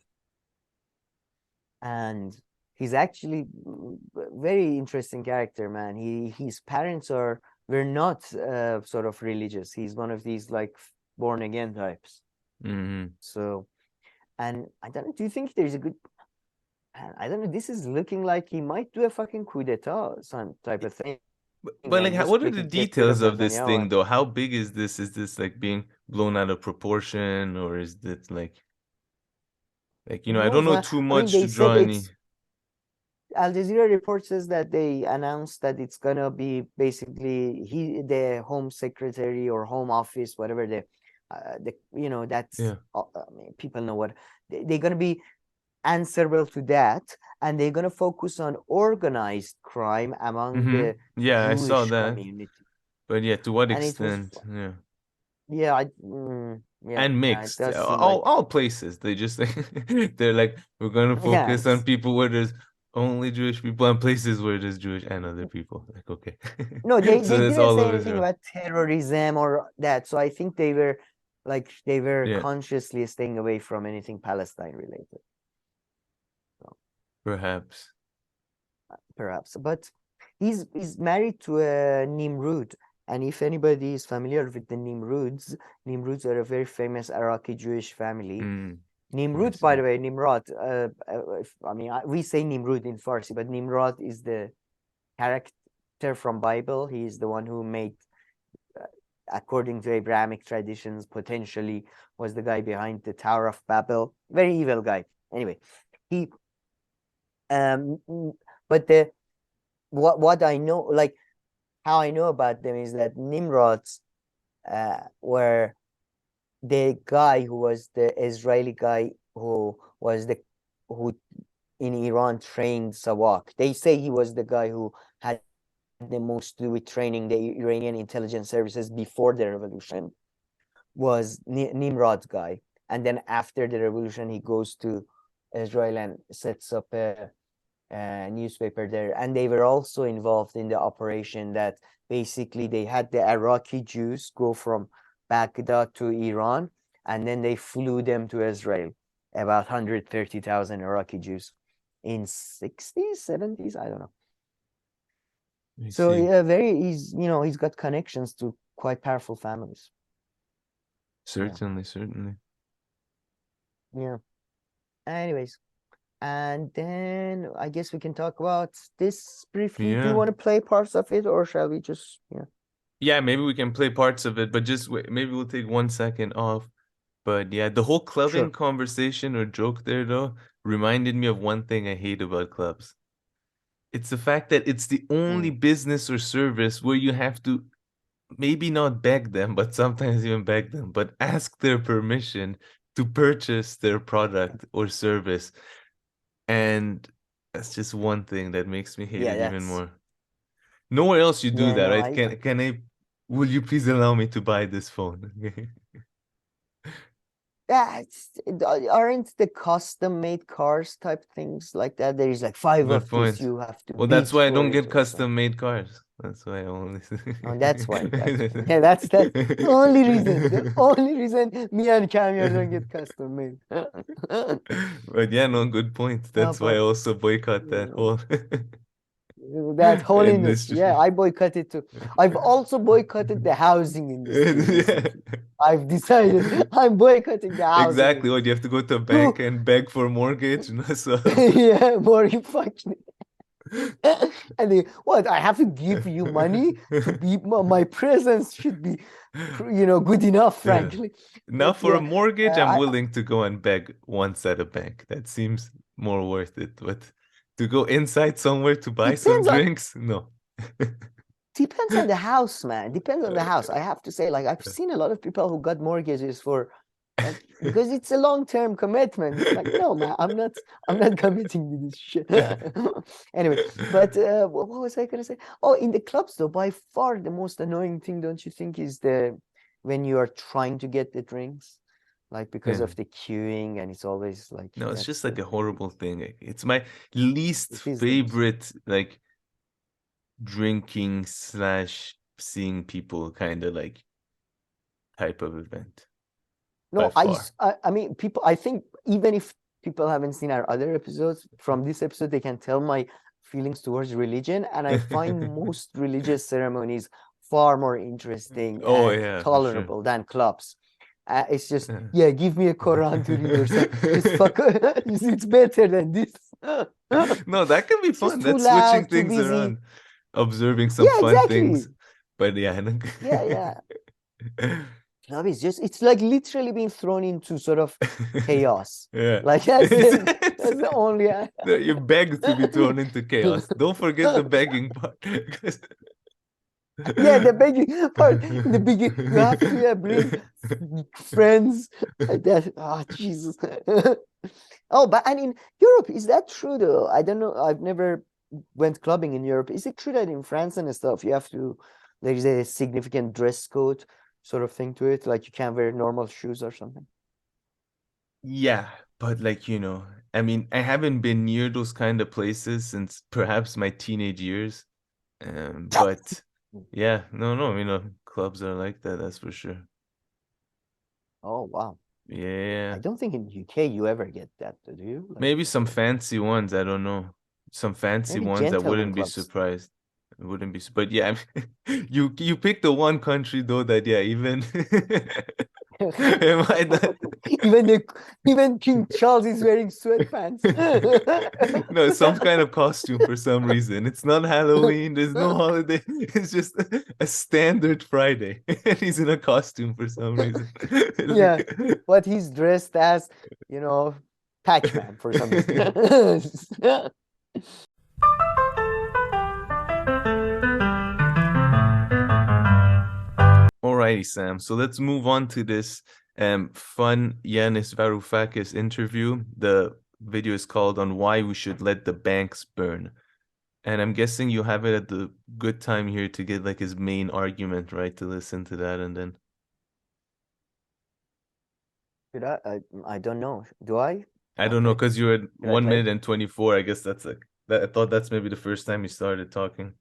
and he's actually very interesting character, man. His parents were not sort of religious. He's one of these like born again types. So, and I don't know. Do you think there's a good? I don't know. This is looking like he might do a fucking coup d'état, some type of thing. But like, And just what are the get rid of details of this thing, Netanyahu. though? How big is this? Is this like being blown out of proportion, or is this like, Who I don't knows, know man? too I mean, much they to draw said any. Al Jazeera report says that they announced that it's gonna be basically the Home Secretary or Home Office, whatever that's Yeah. I mean, people know what they're gonna be answerable to that, and they're going to focus on organized crime among the Yeah, I saw Jewish that. community. But yeah, to what And it was, extent? Yeah. yeah, And yeah, it mixed. does seem like, All places. They just they're like, we're gonna yeah, focus on people where there's only Jewish people and places where there's Jewish and other people. Like, okay. no, they So that's didn't all say of anything Israel. about terrorism or that. So I think they were Yeah, consciously staying away from anything Palestine related. So, perhaps. perhaps, but he's married to a Nimrud, and if anybody is familiar with the Nimruds are a very famous Iraqi Jewish family. I Nimrud, by see. the way, Nimrod. We say Nimrud in Farsi, but Nimrod is the character from Bible. He is the one who made, according to Abrahamic traditions, potentially was the guy behind the Tower of Babel. Very evil guy. Anyway, he but the what I know, like how I know about them, is that Nimrods were the guy who was the Israeli guy who in Iran trained Sawak. They say he was the guy who had the most to do with training the Iranian intelligence services before the revolution, was Nimrod's guy. And then after the revolution, he goes to Israel and sets up a newspaper there. And they were also involved in the operation that basically they had the Iraqi Jews go from Baghdad to Iran, and then they flew them to Israel, about 130,000 Iraqi Jews in 60s, 70s, I don't know. So yeah, he's got connections to quite powerful families. Certainly. Yeah. Anyways, and then I guess we can talk about this briefly. Do you Yeah. want to play parts of it, or shall we just, Yeah, maybe we can play parts of it, but just wait, maybe we'll take 1 second off. But yeah, the whole clubbing Sure. conversation or joke there though reminded me of one thing I hate about clubs. It's the fact that it's the only business or service where you have to maybe not beg them, but sometimes even beg them, but ask their permission to purchase their product or service. And that's just one thing that makes me hate Yeah, it even that's more. Nowhere else you do yeah, that, no, right? Can I will you please allow me to buy this phone? aren't the custom made cars type things like that? There is like 5 Good of this, point. you have to Well, that's bid why I for don't it get or something. custom made cars. That's why I only. Oh, that's why. Yeah, that's the only reason. The only reason me and Camille don't get custom made. But yeah, no, good point. No, That's why I but also boycott that whole that whole industry. Yeah, industry. I boycotted too. I've also boycotted the housing industry Yeah. recently. I've decided I'm boycotting the housing Exactly. What you industry. have to go to a bank Who? and beg for a mortgage, you know? So Yeah, more fucking. And what? I have to give you money to be my presence should be, good enough, yeah. frankly. Now But for a yeah, mortgage, I'm I willing to go and beg once at a bank. That seems more worth it. But to go inside somewhere to buy some depends on drinks, no. depends on the house, man. Depends on the house. I have to say, like, I've seen a lot of people who got mortgages for, like, because it's a long-term commitment. It's like, no, man, I'm not committing to this shit. Anyway, but what was I gonna say? Oh, in the clubs though, by far the most annoying thing, don't you think, is when you are trying to get the drinks, like because Yeah. of the queuing, and it's always like No, it's that's just like a horrible thing. It's my least it is the most. favorite, like drinking slash seeing people kind of like type of event by No, far. I mean, people, I think even if people haven't seen our other episodes, from this episode, they can tell my feelings towards religion. And I find most religious ceremonies far more interesting Oh and yeah, for sure. tolerable than clubs. It's just, Yeah. yeah, give me a Quran to read or something. Just fuck, it's better than this. No, that can be It's just fun. too That's switching loud, too things busy. around, observing some Yeah, fun things. exactly. But yeah, I don't... Yeah. Club is just, it's like literally being thrown into sort of chaos. Yeah. Like that's the only You beg to be thrown into chaos. Don't forget the begging part. Yeah, the begging part. In the beginning, you have to bring friends. Jesus. Oh, but and in Europe, is that true though? I don't know. I've never went clubbing in Europe. Is it true that in France and stuff you have to, there is a significant dress code sort of thing to it, like you can't wear normal shoes or something? Yeah, but like, I mean, I haven't been near those kind of places since perhaps my teenage years. But yeah, no, clubs are like that, that's for sure. Oh wow. I Yeah. don't think in UK you ever get that, do you? Like Maybe some fancy ones, I don't know. Some fancy maybe ones, I gentlemen wouldn't be clubs. surprised. I wouldn't be, but yeah, you picked the one country though that yeah, even am I not? Even the even King Charles is wearing sweatpants. No, some kind of costume for some reason. It's not Halloween, there's no holiday. It's just a standard Friday. And he's in a costume for some reason. Yeah, Like- but he's dressed as, you know, Pac-Man for some reason. Alrighty, Sam. So let's move on to this fun Yanis Varoufakis interview. The video is called On Why We Should Let the Banks Burn. And I'm guessing you have it at the good time here to get like his main argument, right? To listen to that and then Should I don't know. Do I? I don't know, Okay. because you're at Should I one play minute it? and 24. I guess that's like that. I thought that's maybe the first time you started talking.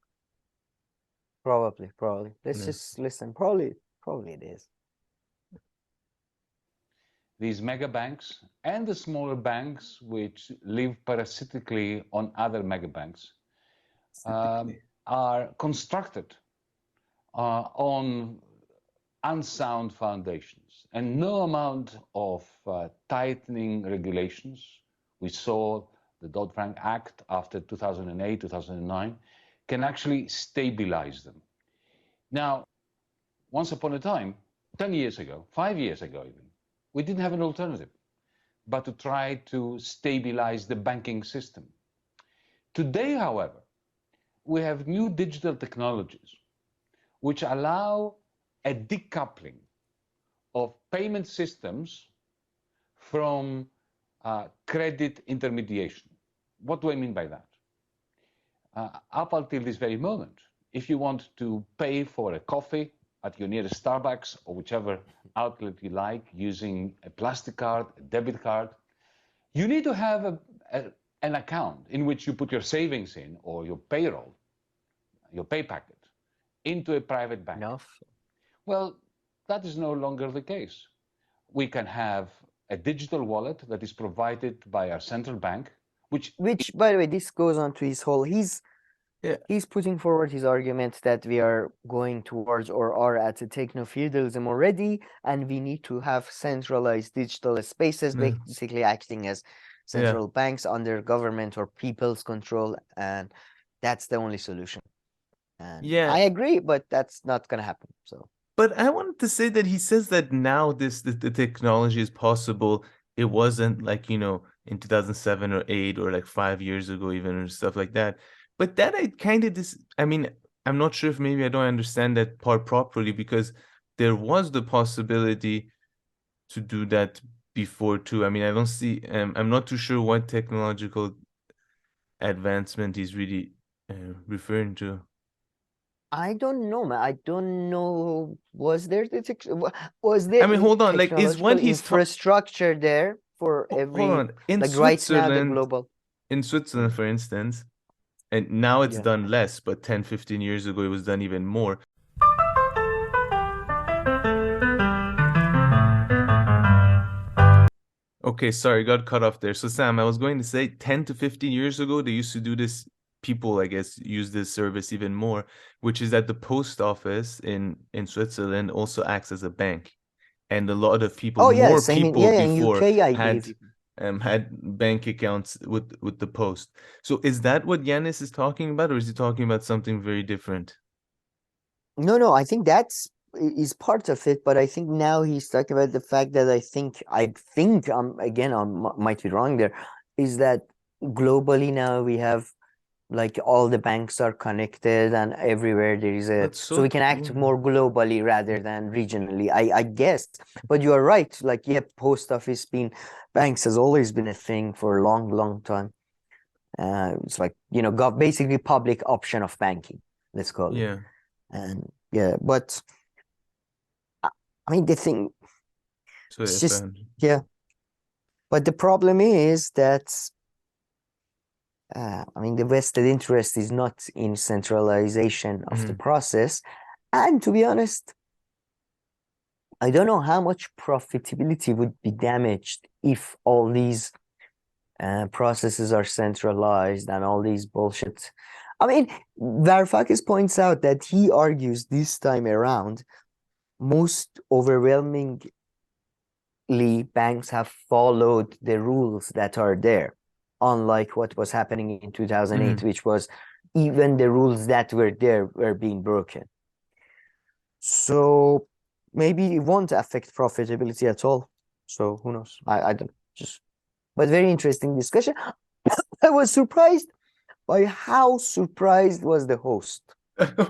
Probably. Let's Yeah. just listen. Probably it is. These mega banks and the smaller banks which live parasitically on other mega banks are constructed on unsound foundations, and no amount of tightening regulations, we saw the Dodd-Frank Act after 2008, 2009, can actually stabilize them. Now, once upon a time, 10 years ago, 5 years ago even, we didn't have an alternative but to try to stabilize the banking system. Today, however, we have new digital technologies which allow a decoupling of payment systems from credit intermediation. What do I mean by that? Up until this very moment, if you want to pay for a coffee at your nearest Starbucks or whichever outlet you like using a plastic card, a debit card, you need to have an account in which you put your savings in or your payroll, your pay packet, into a private bank. Enough. Well, that is no longer the case. We can have a digital wallet that is provided by our central bank, which By the way, this goes on to his whole Yeah. he's putting forward his argument that we are going towards or are at a techno-feudalism already, and we need to have centralized digital spaces, Yeah. basically acting as central banks under government or people's control, and that's the only solution. And Yeah. I agree, but that's not gonna happen. So, But I wanted to say that he says that now the technology is possible. It wasn't like, in 2007 or 8 or like 5 years ago even or stuff like that. But that I kind of I mean, I'm not sure if maybe I don't understand that part properly, because there was the possibility to do that before too. I mean, I don't see I'm not too sure what technological advancement he's really referring to. I don't know, man. I don't know. Was there I mean, hold on, like is technological what he's talking infrastructure there for hold every, on. In like right now, the Switzerland, global? for instance, and now it's Yeah. done less, but 10, 15 years ago, it was done even more. Okay, sorry, got cut off there. So, Sam, I was going to say 10 to 15 years ago, they used to do this. People, I guess, use this service even more, which is that the post office in Switzerland also acts as a bank. And a lot of people, Oh yeah, more same in people in before UK, I had believe. had bank accounts with the post. So is that what Yanis is talking about, or is he talking about something very different? No, I think that's is part of it, but I think now he's talking about the fact that I think again I might be wrong there, is that globally now we have like all the banks are connected and everywhere there is a, That's so so we can act cool. more globally rather than regionally, I guess. But you are right, like, yeah, post office being, banks has always been a thing for a long time. It's like, you know, basically public option of banking, let's call it. Yeah. And yeah, but I mean, the thing, So it's yeah, just, fun. yeah. But the problem is that, I mean, the vested interest is not in centralization of the process. And to be honest, I don't know how much profitability would be damaged if all these processes are centralized and all these bullshit. I mean, Varoufakis points out that he argues this time around, most overwhelmingly banks have followed the rules that are there, unlike what was happening in 2008, which was even the rules that were there were being broken. So maybe it won't affect profitability at all. So who knows? I don't just, but very interesting discussion. I was surprised by how surprised was the host.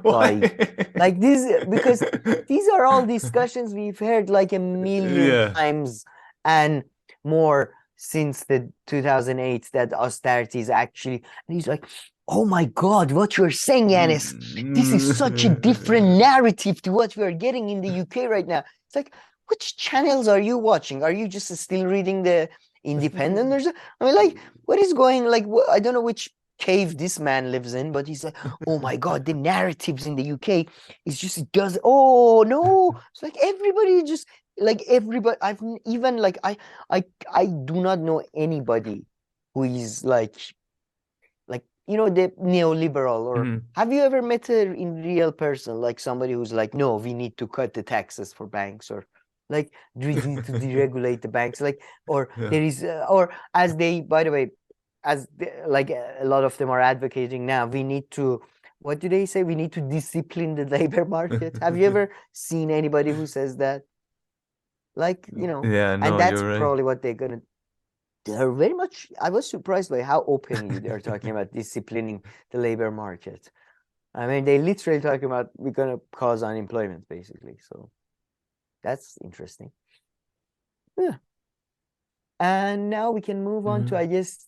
Like this, because these are all discussions we've heard like a million times and more since the 2008 that austerity is actually, and he's like, oh my God, what you're saying, Yanis, this is such a different narrative to what we are getting in the UK right now. It's like, which channels are you watching? Are you just still reading the Independent or something? I mean, like, what is going, like, I don't know which cave this man lives in, but he's like, oh my God, the narratives in the UK is just, it does, oh no, it's like everybody just, like everybody, I've even like, I do not know anybody who is like, you know, the neoliberal, or have you ever met a in real person, like somebody who's like, no, we need to cut the taxes for banks, or like, we need to deregulate the banks, like, or there is, or as they, by the way, as like a lot of them are advocating now, we need to, what do they say? We need to discipline the labor market. Have you ever seen anybody who says that? Like, you know, and that's probably what they're gonna. They're very much. I was surprised by how openly they're talking about disciplining the labor market. I mean, they literally talking about we're gonna cause unemployment, basically. So that's interesting. Yeah. And now we can move on to, I guess,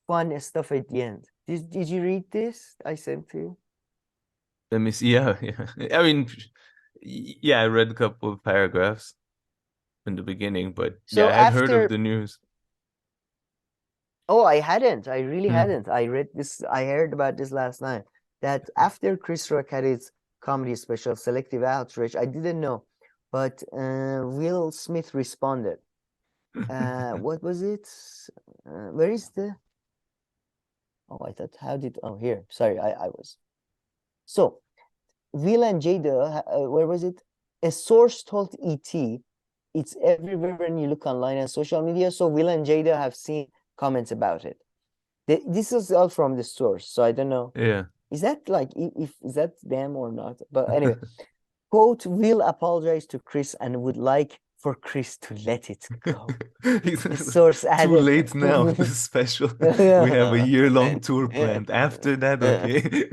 fun stuff at the end. Did you read this I sent to you? Let me see. Yeah. I mean, yeah, I read a couple of paragraphs in the beginning, but so yeah, I had heard of the news. Oh, I hadn't. I really hadn't. I read this. I heard about this last night. That after Chris Rock had his comedy special, Selective Outrage, I didn't know, but Will Smith responded. What was it? Where is the? Oh, I thought, how did? Oh, here. Sorry, I was. So, Will and Jada, where was it? A source told ET, it's everywhere when you look online and social media. So Will and Jada have seen comments about it. This is all from the source, so I don't know. Yeah. Is that like, if is that them or not? But anyway, quote, Will apologize to Chris and would like for Chris to let it go. The source added, too late now. This is special. We have a year-long tour planned. After that, okay.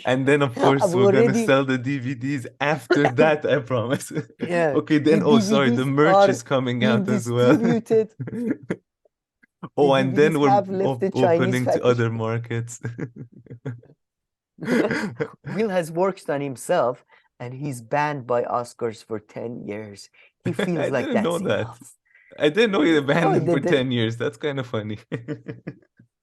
And then of course we're gonna sell the DVDs after that, I promise. Okay, then sorry, the merch is coming out as well. Oh, and then we're opening to other markets. Will has worked on himself and he's banned by Oscars for 10 years. He feels like that's enough. I didn't know he banned him for 10 years. That's kind of funny.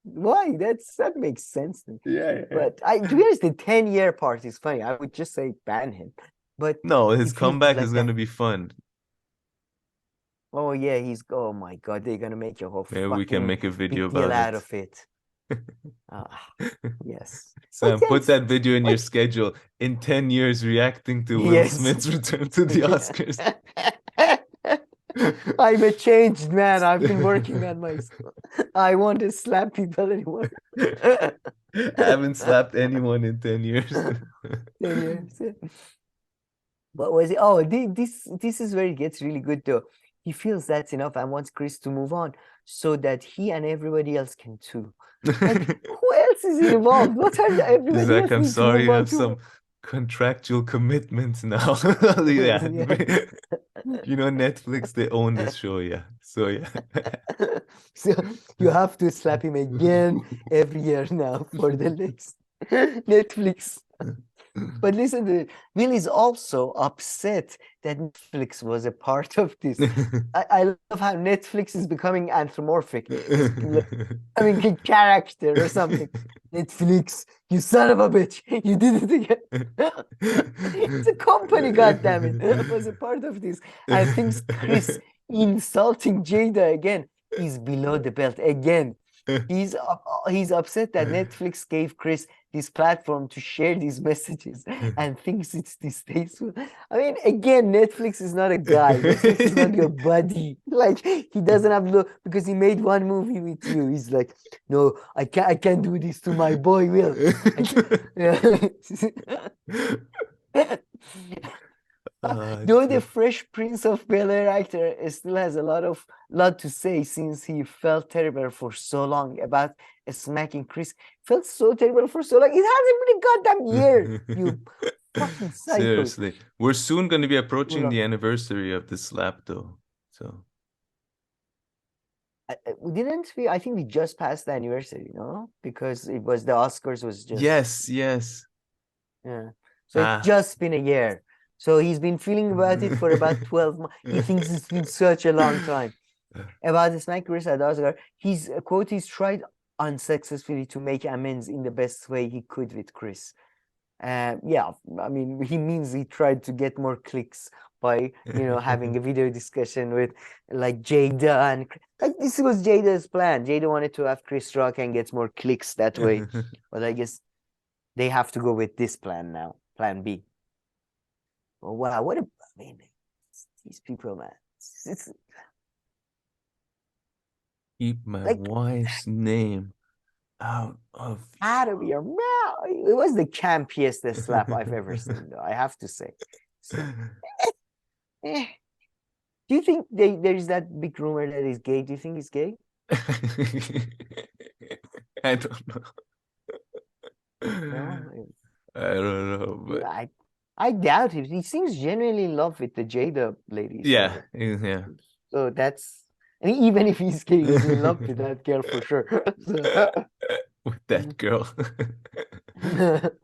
Why? That makes sense. Yeah. But to be honest, the 10-year part is funny. I would just say ban him. But no, his comeback is gonna be fun. Oh yeah, oh my God, they're gonna make a whole Maybe we can make a video big deal about out of it. Yes. Sam, put that video in your schedule. In 10 years, reacting to Will Smith's return to the Oscars. I'm a changed man. I've been working on myself. I want to slap people anymore. I haven't slapped anyone in 10 years. 10 years. What was it? Oh, this is where it gets really good though. he feels that's enough and wants Chris to move on so that he and everybody else can too. Like, who else is involved? What are He's everybody like, else I'm need to sorry, move I on have to? some contractual commitments now. Yeah. Yeah. You know, Netflix, they own this show, yeah. So yeah. So you have to slap him again every year now for the next Netflix. But listen to it. Will is also upset that Netflix was a part of this. I love how Netflix is becoming anthropomorphic. It's becoming a character or something. Netflix, you son of a bitch. You did it again. It's a company, goddammit. It was a part of this. I think Chris insulting Jada again is below the belt again. He's upset that Netflix gave Chris this platform to share these messages and thinks it's distasteful. I mean, again, Netflix is not a guy. Netflix is not your buddy. Like, he doesn't have because he made one movie with you. He's like, no, I can't do this to my boy Will. Though the Fresh Prince of Bel-Air actor still has a lot to say since he felt terrible for so long about smacking Chris. Felt so terrible for so long. It hasn't been a goddamn year, you fucking psycho. Seriously. We're soon going to be approaching the anniversary of the slap, though. So. Didn't we? I think we just passed the anniversary, no? Because it was the Oscars was just. Yes. Yeah. So it's just been a year. So he's been feeling about it for about 12 months. He thinks it's been such a long time. About the smack Chris at Oscar, he's tried unsuccessfully to make amends in the best way he could with Chris. Yeah, I mean, he means he tried to get more clicks by, having a video discussion with like Jada and like this was Jada's plan. Jada wanted to have Chris Rock and get more clicks that way. But I guess they have to go with this plan now, plan B. Oh, wow, these people, man. Keep my wife's name out of your mouth. It was the campiest slap I've ever seen, though, I have to say. So, do you think there is that big rumor that he's gay? Do you think he's gay? I don't know. No? I don't know, but I doubt it. He seems genuinely in love with the Jada lady. Yeah. So that's, and even if he's gay, he's in love with that girl for sure. With that girl.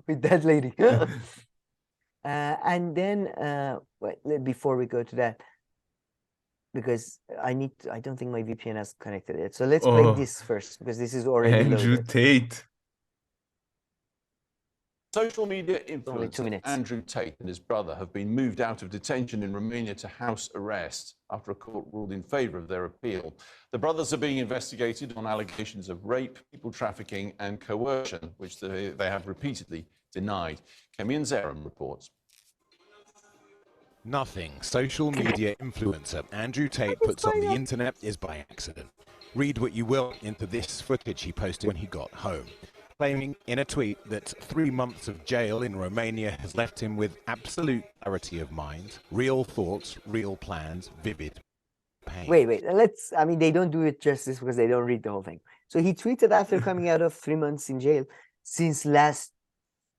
With that lady. And then before we go to that, because I don't think my VPN has connected yet. So let's play this first, because this is already Andrew loaded. Tate. Social media influencer Andrew Tate and his brother have been moved out of detention in Romania to house arrest after a court ruled in favour of their appeal. The brothers are being investigated on allegations of rape, people trafficking and coercion, which they have repeatedly denied. Kemian Zeram reports. Nothing social media influencer Andrew Tate puts on the internet is by accident. Read what you will into this footage he posted when he got home, claiming in a tweet that 3 months of jail in Romania has left him with absolute clarity of mind, real thoughts, real plans, vivid pain. Wait, they don't do it justice because they don't read the whole thing. So he tweeted after coming out of 3 months in jail, since last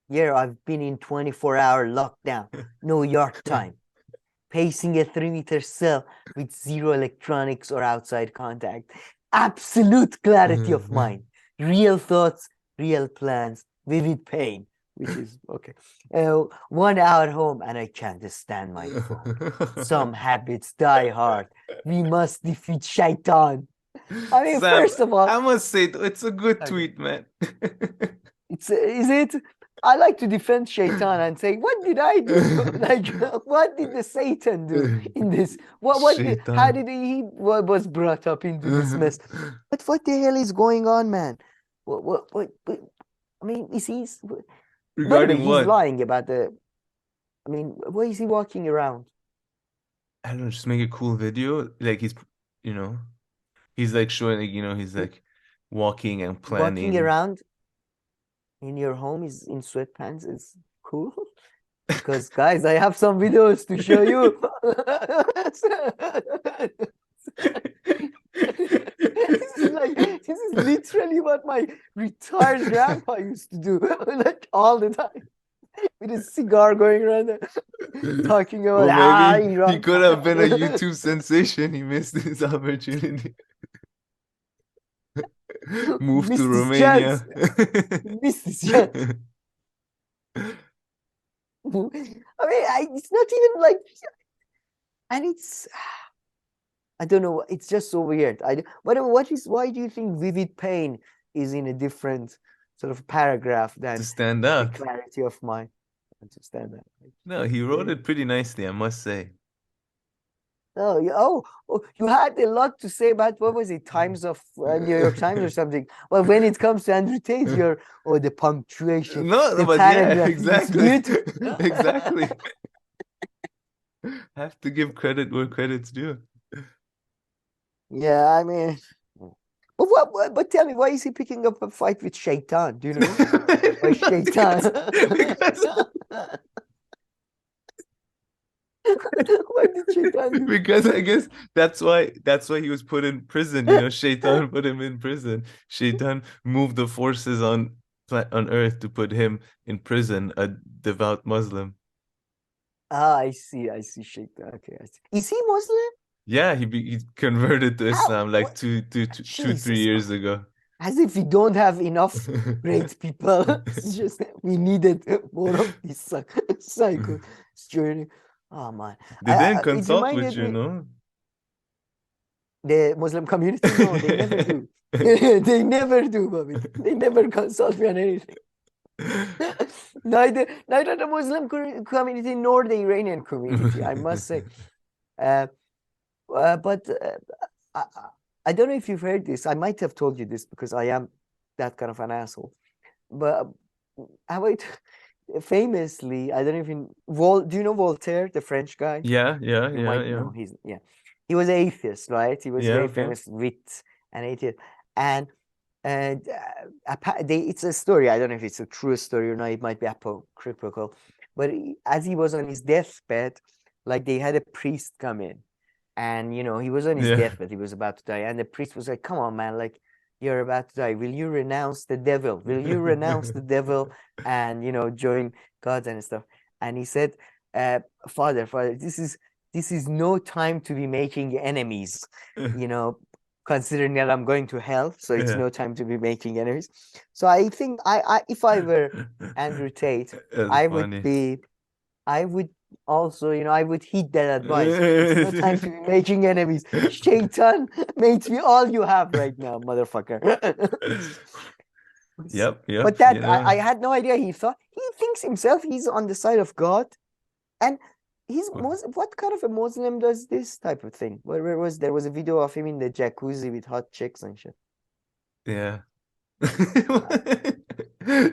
year I've been in 24-hour lockdown, no yard time, pacing a 3-meter cell with zero electronics or outside contact, absolute clarity of mind, real thoughts, real plans, vivid pain, which is okay. 1 hour home and I can't stand my phone. Some habits die hard. We must defeat Shaitan. I mean, Sam, first of all, I must say it's a good tweet, man. is it? I like to defend Shaitan and say, what did I do? Like, what did the Satan do in this? How did he was brought up into this mess? But what the hell is going on, man? What I mean, he's regarding he's what? lying about why is he walking around? I don't know, just make a cool video. Like he's like showing, like, he's like walking and planning. Walking around in your home is in sweatpants is cool. Because guys, I have some videos to show you. This is literally what my retired grandpa used to do, like all the time, with a cigar going around there, talking about Well, maybe Iran. he could have been a YouTube sensation. He missed his opportunity. Moved to Romania. Missed his chance. I mean, it's not even like, and it's, I don't know, it's just so weird. Why do you think vivid pain is in a different sort of paragraph than To stand the out. clarity of mind? To stand out. No, he wrote it pretty nicely, I must say. Oh, you had a lot to say about, what was it, Times of New York Times or something. Well, when it comes to Andrew Tate, the punctuation, No, the but yeah, paragraph, exactly. it's beautiful. Exactly. Have to give credit where credit's due. Yeah, I mean, but tell me, why is he picking up a fight with Shaitan? Do you know? Why Shaitan? Why did Shaitan do? Because I guess that's why he was put in prison. You know, Shaitan put him in prison. Shaitan moved the forces on earth to put him in prison, a devout Muslim. Ah, I see Shaitan. Okay, I see. Is he Muslim? Yeah, he converted to Islam like two, 3 years ago. As if we don't have enough great people. It's just we needed more of this cycle journey. Oh man. They didn't consult with you, no? The Muslim community? No, they never do. They never do, Bobby. They never consult me on anything. Neither the Muslim community nor the Iranian community, I must say. But I don't know if you've heard this. I might have told you this because I am that kind of an asshole. But famously, I don't know if do you know Voltaire, the French guy? Yeah. No, he was atheist, right? He was very famous wit and atheist. And it's a story. I don't know if it's a true story or not. It might be apocryphal. But as he was on his deathbed, like they had a priest come in. And, he was on his deathbed. He was about to die. And the priest was like, come on, man, like, you're about to die. Will you renounce the devil? Will you renounce the devil and, join God and stuff? And he said, Father, this is no time to be making enemies, considering that I'm going to hell. So it's no time to be making enemies. So I think if I were Andrew Tate, I would also, I would heed that advice. It's no time to be making enemies. Shaitan makes me all you have right now, motherfucker. Yep. But that I had no idea. He thinks himself he's on the side of God, and he's what kind of a Muslim does this type of thing? There was a video of him in the jacuzzi with hot chicks and shit. Yeah.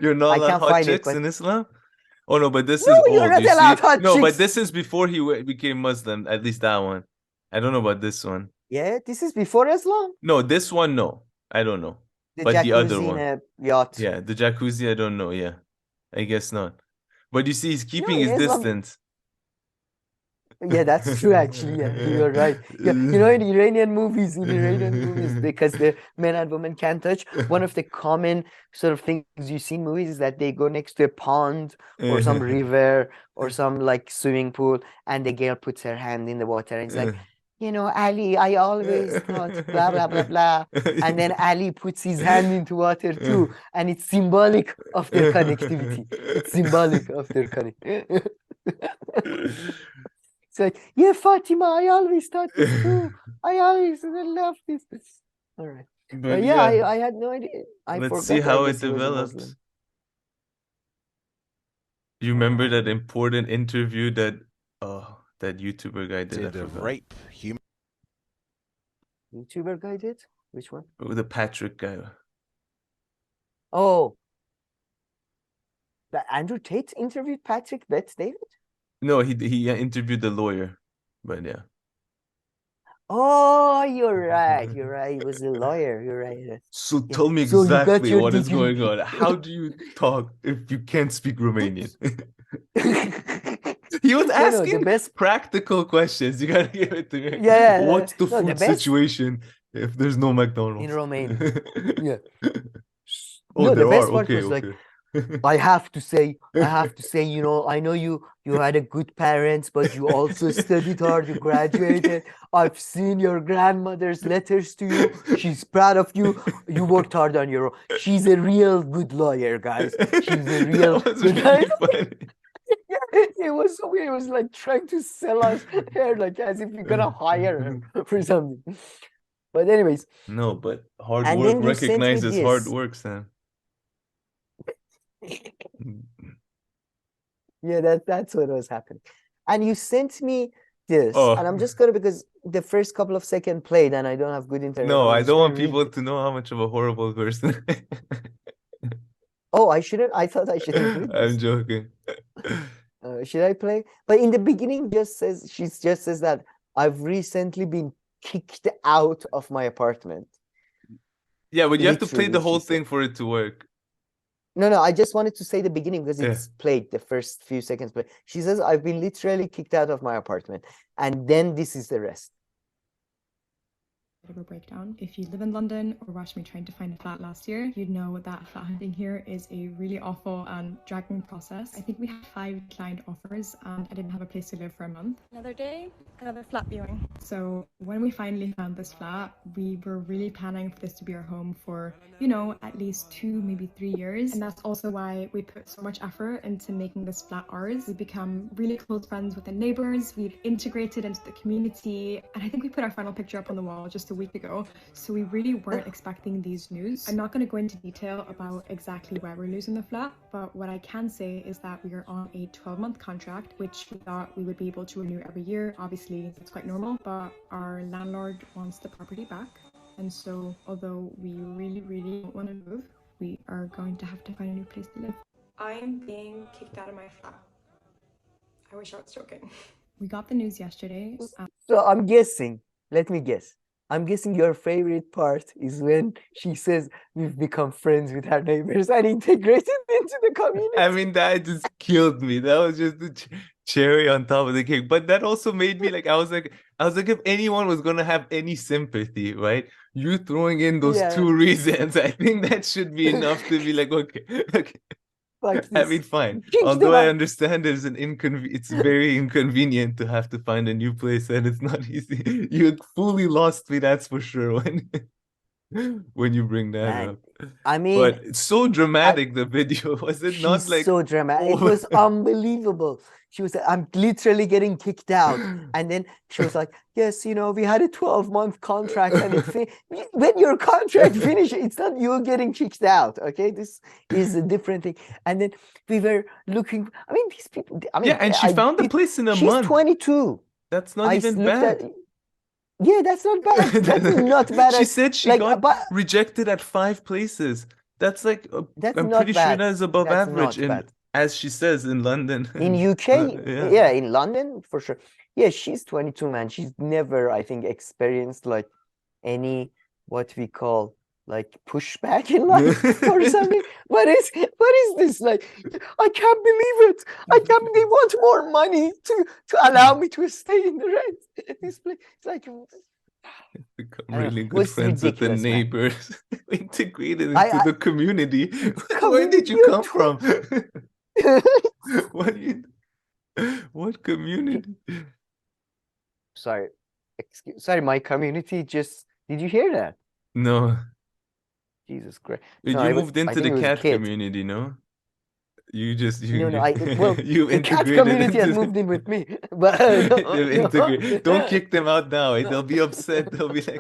You're not allowed hot chicks in Islam? Oh no, but this is old. No, but this is before he became Muslim. At least that one. I don't know about this one. Yeah, this is before Islam. No, this one, no. I don't know. But the other one, in a yacht. Yeah, the jacuzzi, I don't know. Yeah, I guess not. But you see, he's keeping his distance. Yeah, that's true. Actually, yeah, you're right. Yeah, in Iranian movies, because the men and women can't touch. One of the common sort of things you see in movies is that they go next to a pond or some river or some like swimming pool, and the girl puts her hand in the water and it's like, Ali, I always thought blah blah blah blah, and then Ali puts his hand into water too, and it's symbolic of their connectivity. It's symbolic of their connectivity. It's like, yeah, Fatima, I always thought this too. I always loved this. All right. But yeah, I had no idea. Let's see how it develops. You remember that important interview that YouTuber guy did? Rape human. YouTuber guy did? Which one? The Patrick guy. Oh. That Andrew Tate interviewed Patrick Bet-David? No, he interviewed the lawyer, but yeah. Oh, you're right. He was a lawyer. You're right. So tell me exactly what is going on. How do you talk if you can't speak Romanian? He was the asking best. practical questions. You gotta give it to me. Yeah, What's the no, the food best situation if there's no McDonald's? in Romania. Yeah. Oh, No, the there are. best part Okay, was like, okay. I have to say, I know you had a good parents, but you also studied hard, you graduated. I've seen your grandmother's letters to you. She's proud of you. You worked hard on your own. She's a real good lawyer, guys. She's a real That was good really funny. It was so weird. It was like trying to sell us here, like as if you're gonna hire her for something. But anyways, No, but hard and work then you sent me recognizes hard this. work, Sam. Yeah, that's what was happening. And you sent me this, Oh. and I'm just gonna, because the first couple of seconds played and I don't have good internet. No, I'm I just don't gonna want read people it. to know how much of a horrible person I am. Oh, I shouldn't. I thought I shouldn't read I'm this. joking. Should I play? But in the beginning, she just says that I've recently been kicked out of my apartment. Yeah, but you have to play Literally, the whole she said. thing for it to work. No, I just wanted to say the beginning because Yeah. it's played, the first few seconds play. She says, I've been literally kicked out of my apartment. And then this is the rest. Of a breakdown. If you live in London or watched me trying to find a flat last year, you'd know that flat hunting here is a really awful and dragging process. I think we had 5 declined offers and I didn't have a place to live for a month. Another day, another flat viewing. So when we finally found this flat, we were really planning for this to be our home for, you know, at least 2, maybe 3 years. And that's also why we put so much effort into making this flat ours. We've become really close friends with the neighbors. We've integrated into the community. And I think we put our final picture up on the wall just a week ago, so we really weren't expecting these news. I'm not going to go into detail about exactly why we're losing the flat, but what I can say is that we are on a 12-month contract, which we thought we would be able to renew every year. Obviously, it's quite normal, but our landlord wants the property back. And so, although we really don't want to move, we are going to have to find a new place to live. I'm being kicked out of my flat. I wish I was joking. We got the news yesterday. So I'm guessing, let me guess. I'm guessing your favorite part is when she says we've become friends with our neighbors and integrated into the community. I mean, that just killed me. That was just the cherry on top of the cake. But that also made me like, I was like, if anyone was gonna have any sympathy, right? You throwing in those 2 reasons, I think that should be enough to be like, okay. Like I mean, fine. Change Although them I up. understand it's very inconvenient to have to find a new place and it's not easy. You fully lost me, that's for sure, when you bring that Man, up. I mean, but it's so dramatic, the video. Was it not she's like so dramatic? It was unbelievable. She was like, I'm literally getting kicked out. And then she was like, yes, you know, we had a 12-month contract and when your contract finishes, it's not you getting kicked out. Okay, this is a different thing. And then we were looking, I mean, these people, I mean, yeah, and she found the place in a she's month. 22. That's not even bad. Yeah, that's not bad. That's not bad. She said she got rejected at 5 places. That's like, I'm pretty sure that's above average as she says, in London. In UK, yeah, in London, for sure. Yeah, she's 22, man. She's never, I think, experienced like any, what we call, like pushback in life or something. What is this? Like, I can't believe it. They want more money to allow me to stay in the rent. This place, it's like, become really good friends with the neighbors. Integrated into the community. Where did you come from? What community? Sorry, my community just, did you hear that? No. Jesus Christ. You moved into the cat community, no? You the cat community has moved in with me. But don't kick them out now. They'll be upset. They'll be like,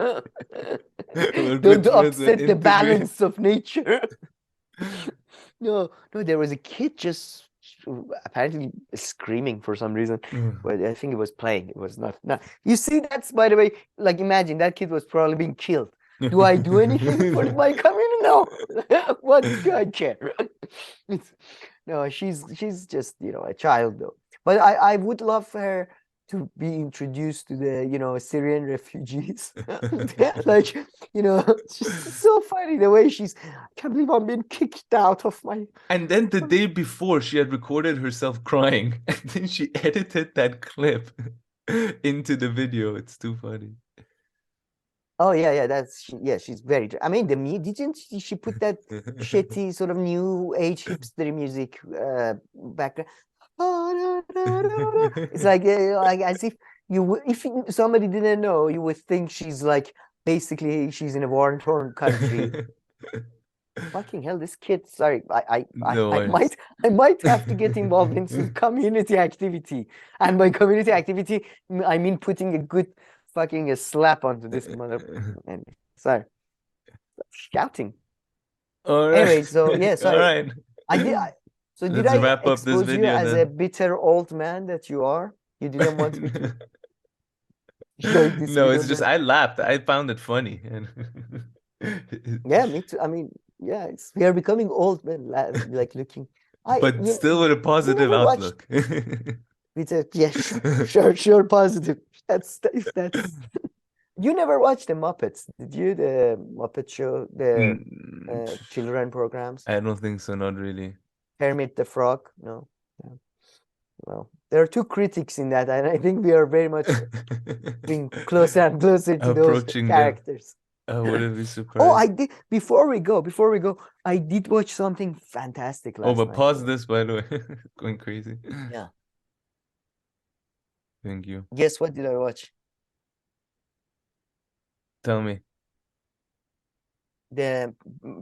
don't upset the balance of nature. No, there was a kid just apparently screaming for some reason, but I think it was playing. It was not. You see, that's, by the way, like, imagine that kid was probably being killed. Do I do anything for my community? No. What do I care? No, she's just, you know, a child though. But I would love her to be introduced to the, you know, Syrian refugees. Like, you know, it's just so funny the way she's, I can't believe I'm being kicked out of my. And then the day before, she had recorded herself crying, and then she edited that clip into the video. It's too funny. Oh yeah, yeah, she's very. I mean, didn't she put that shitty sort of new age hipster music background? It's like as if somebody didn't know, you would think she's like basically she's in a war-torn country. Fucking hell, this kid. Sorry, I might have to get involved in some community activity, and by community activity I mean putting a good fucking a slap onto this mother. Sorry, shouting. All right. Anyway, so yeah, sorry. All right. So did Let's I wrap up this expose you video as then. a bitter old man that you are? You didn't want me to show this No, video it's just then? I laughed. I found it funny. And Yeah, me too. I mean, yeah, we are becoming old men, like looking. but still with a positive never watched- outlook. With a yeah, sure, positive. That's. You never watched the Muppets, did you? The Muppet Show, the children programs. I don't think so. Not really. Kermit the Frog, no. Yeah. Well, there are two critics in that, and I think we are very much being closer and closer to those Approaching characters. I wouldn't be surprised. Oh, I did. Before we go, I did watch something fantastic last but night. pause this, by the way. Going crazy. Yeah. Thank you. Guess what did I watch? Tell me. The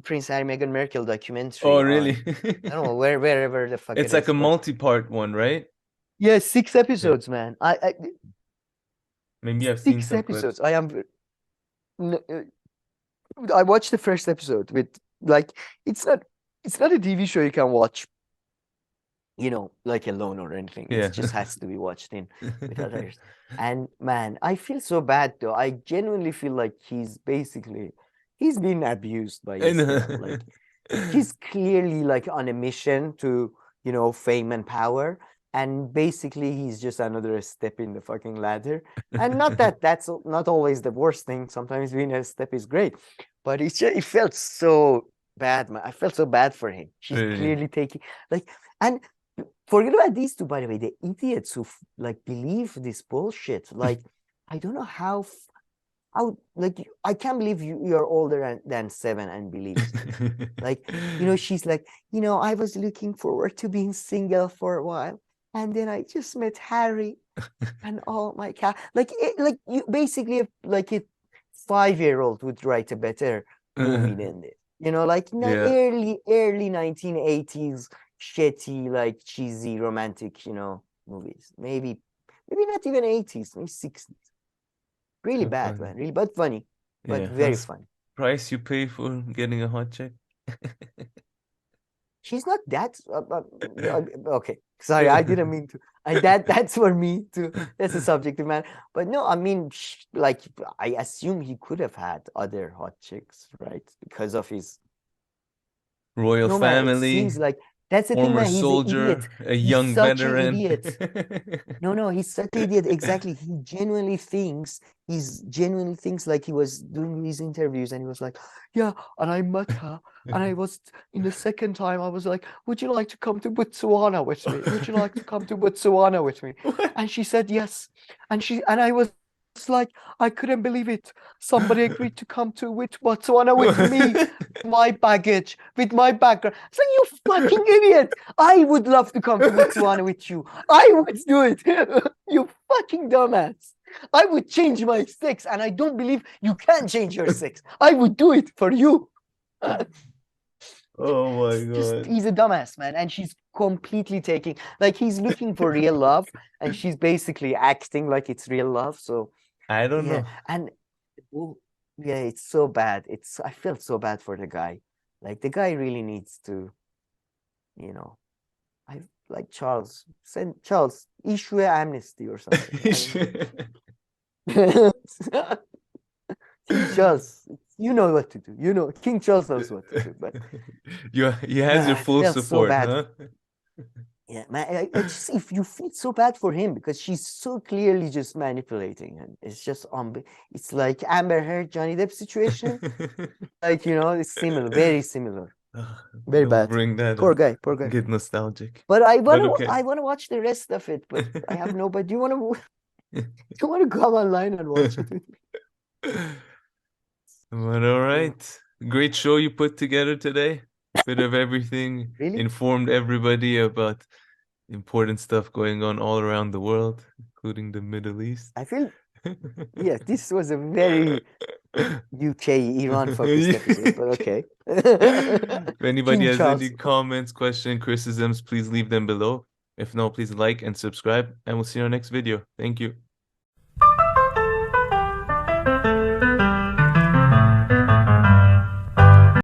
Prince Harry Meghan Markle documentary. Oh, really? I don't know wherever the fuck It's it like is, a but- multi-part one, right? Yeah, 6 episodes, man. I Maybe I've seen 6 some episodes. clips. I watched the first episode with like it's not a TV show you can watch, you know, like alone or anything. Yeah. It just has to be watched in with others. And man, I feel so bad though. I genuinely feel like he's been abused by I his know. like he's clearly like on a mission to, you know, fame and power. And basically he's just another step in the fucking ladder. And not that that's not always the worst thing. Sometimes being a step is great. But it felt so bad, man. I felt so bad for him. She's Really? clearly taking like, and forget about these two, by the way, the idiots who like believe this bullshit. Like, I don't know how like I can't believe you're older than 7 and believe it. Like, you know, she's like, you know, I was looking forward to being single for a while, and then I just met Harry, and oh my god, like you basically like a 5-year-old would write a better movie than this. You know, like Yeah. early 1980s shitty, like cheesy romantic, you know, movies. Maybe not even 80s, maybe 60s. Really So bad, funny. man. Really, but funny, but Yeah. very What's funny. price you pay for getting a hot chick? She's not that okay. Sorry, I didn't mean to. That's for me to. That's a subjective man. But no, I mean, like I assume he could have had other hot chicks, right? Because of his Royal no, man, it family, seems like that's the thing, former man. He's an soldier, idiot. a He's young such an veteran. idiot. No, he's such an idiot. Exactly. He genuinely thinks like he was doing these interviews and he was like, yeah, and I met her and I was in the second time I was like, would you like to come to Botswana with me? Would you like to come to Botswana with me? And she said yes. And I was like, I couldn't believe it. Somebody agreed to come to Botswana with me, my baggage, with my background. It's like, you fucking idiot. I would love to come to Botswana with you. I would do it. You fucking dumbass. I would change my sex, and I don't believe you can change your sex. I would do it for you. Oh my god. He's a dumbass, man. And she's completely taking, like, he's looking for real love, and she's basically acting like it's real love. So I don't know. and yeah, it's so bad. I felt so bad for the guy. Like, the guy really needs to, you know, Charles, issue an amnesty or something. King Charles, you know what to do. You know, King Charles knows what to do. But he has your full felt so support, bad. huh? Yeah, man, I just, if you feel so bad for him because she's so clearly just manipulating him. It's just it's like Amber Heard, Johnny Depp situation. Like, you know, it's similar, very similar. Very Don't bad. bring that Poor up. guy, poor guy. Get nostalgic. But I want okay. to watch the rest of it, but I have nobody. Do you want to come online and watch it with me? But all right. Great show you put together today. Bit of everything. Really? Informed everybody about important stuff going on all around the world, including the Middle East. I feel, yeah, this was a very UK, Iran focused episode, but okay. If anybody King has Charles. any comments, questions, criticisms, please leave them below. If not, please like and subscribe, and we'll see you in our next video. Thank you.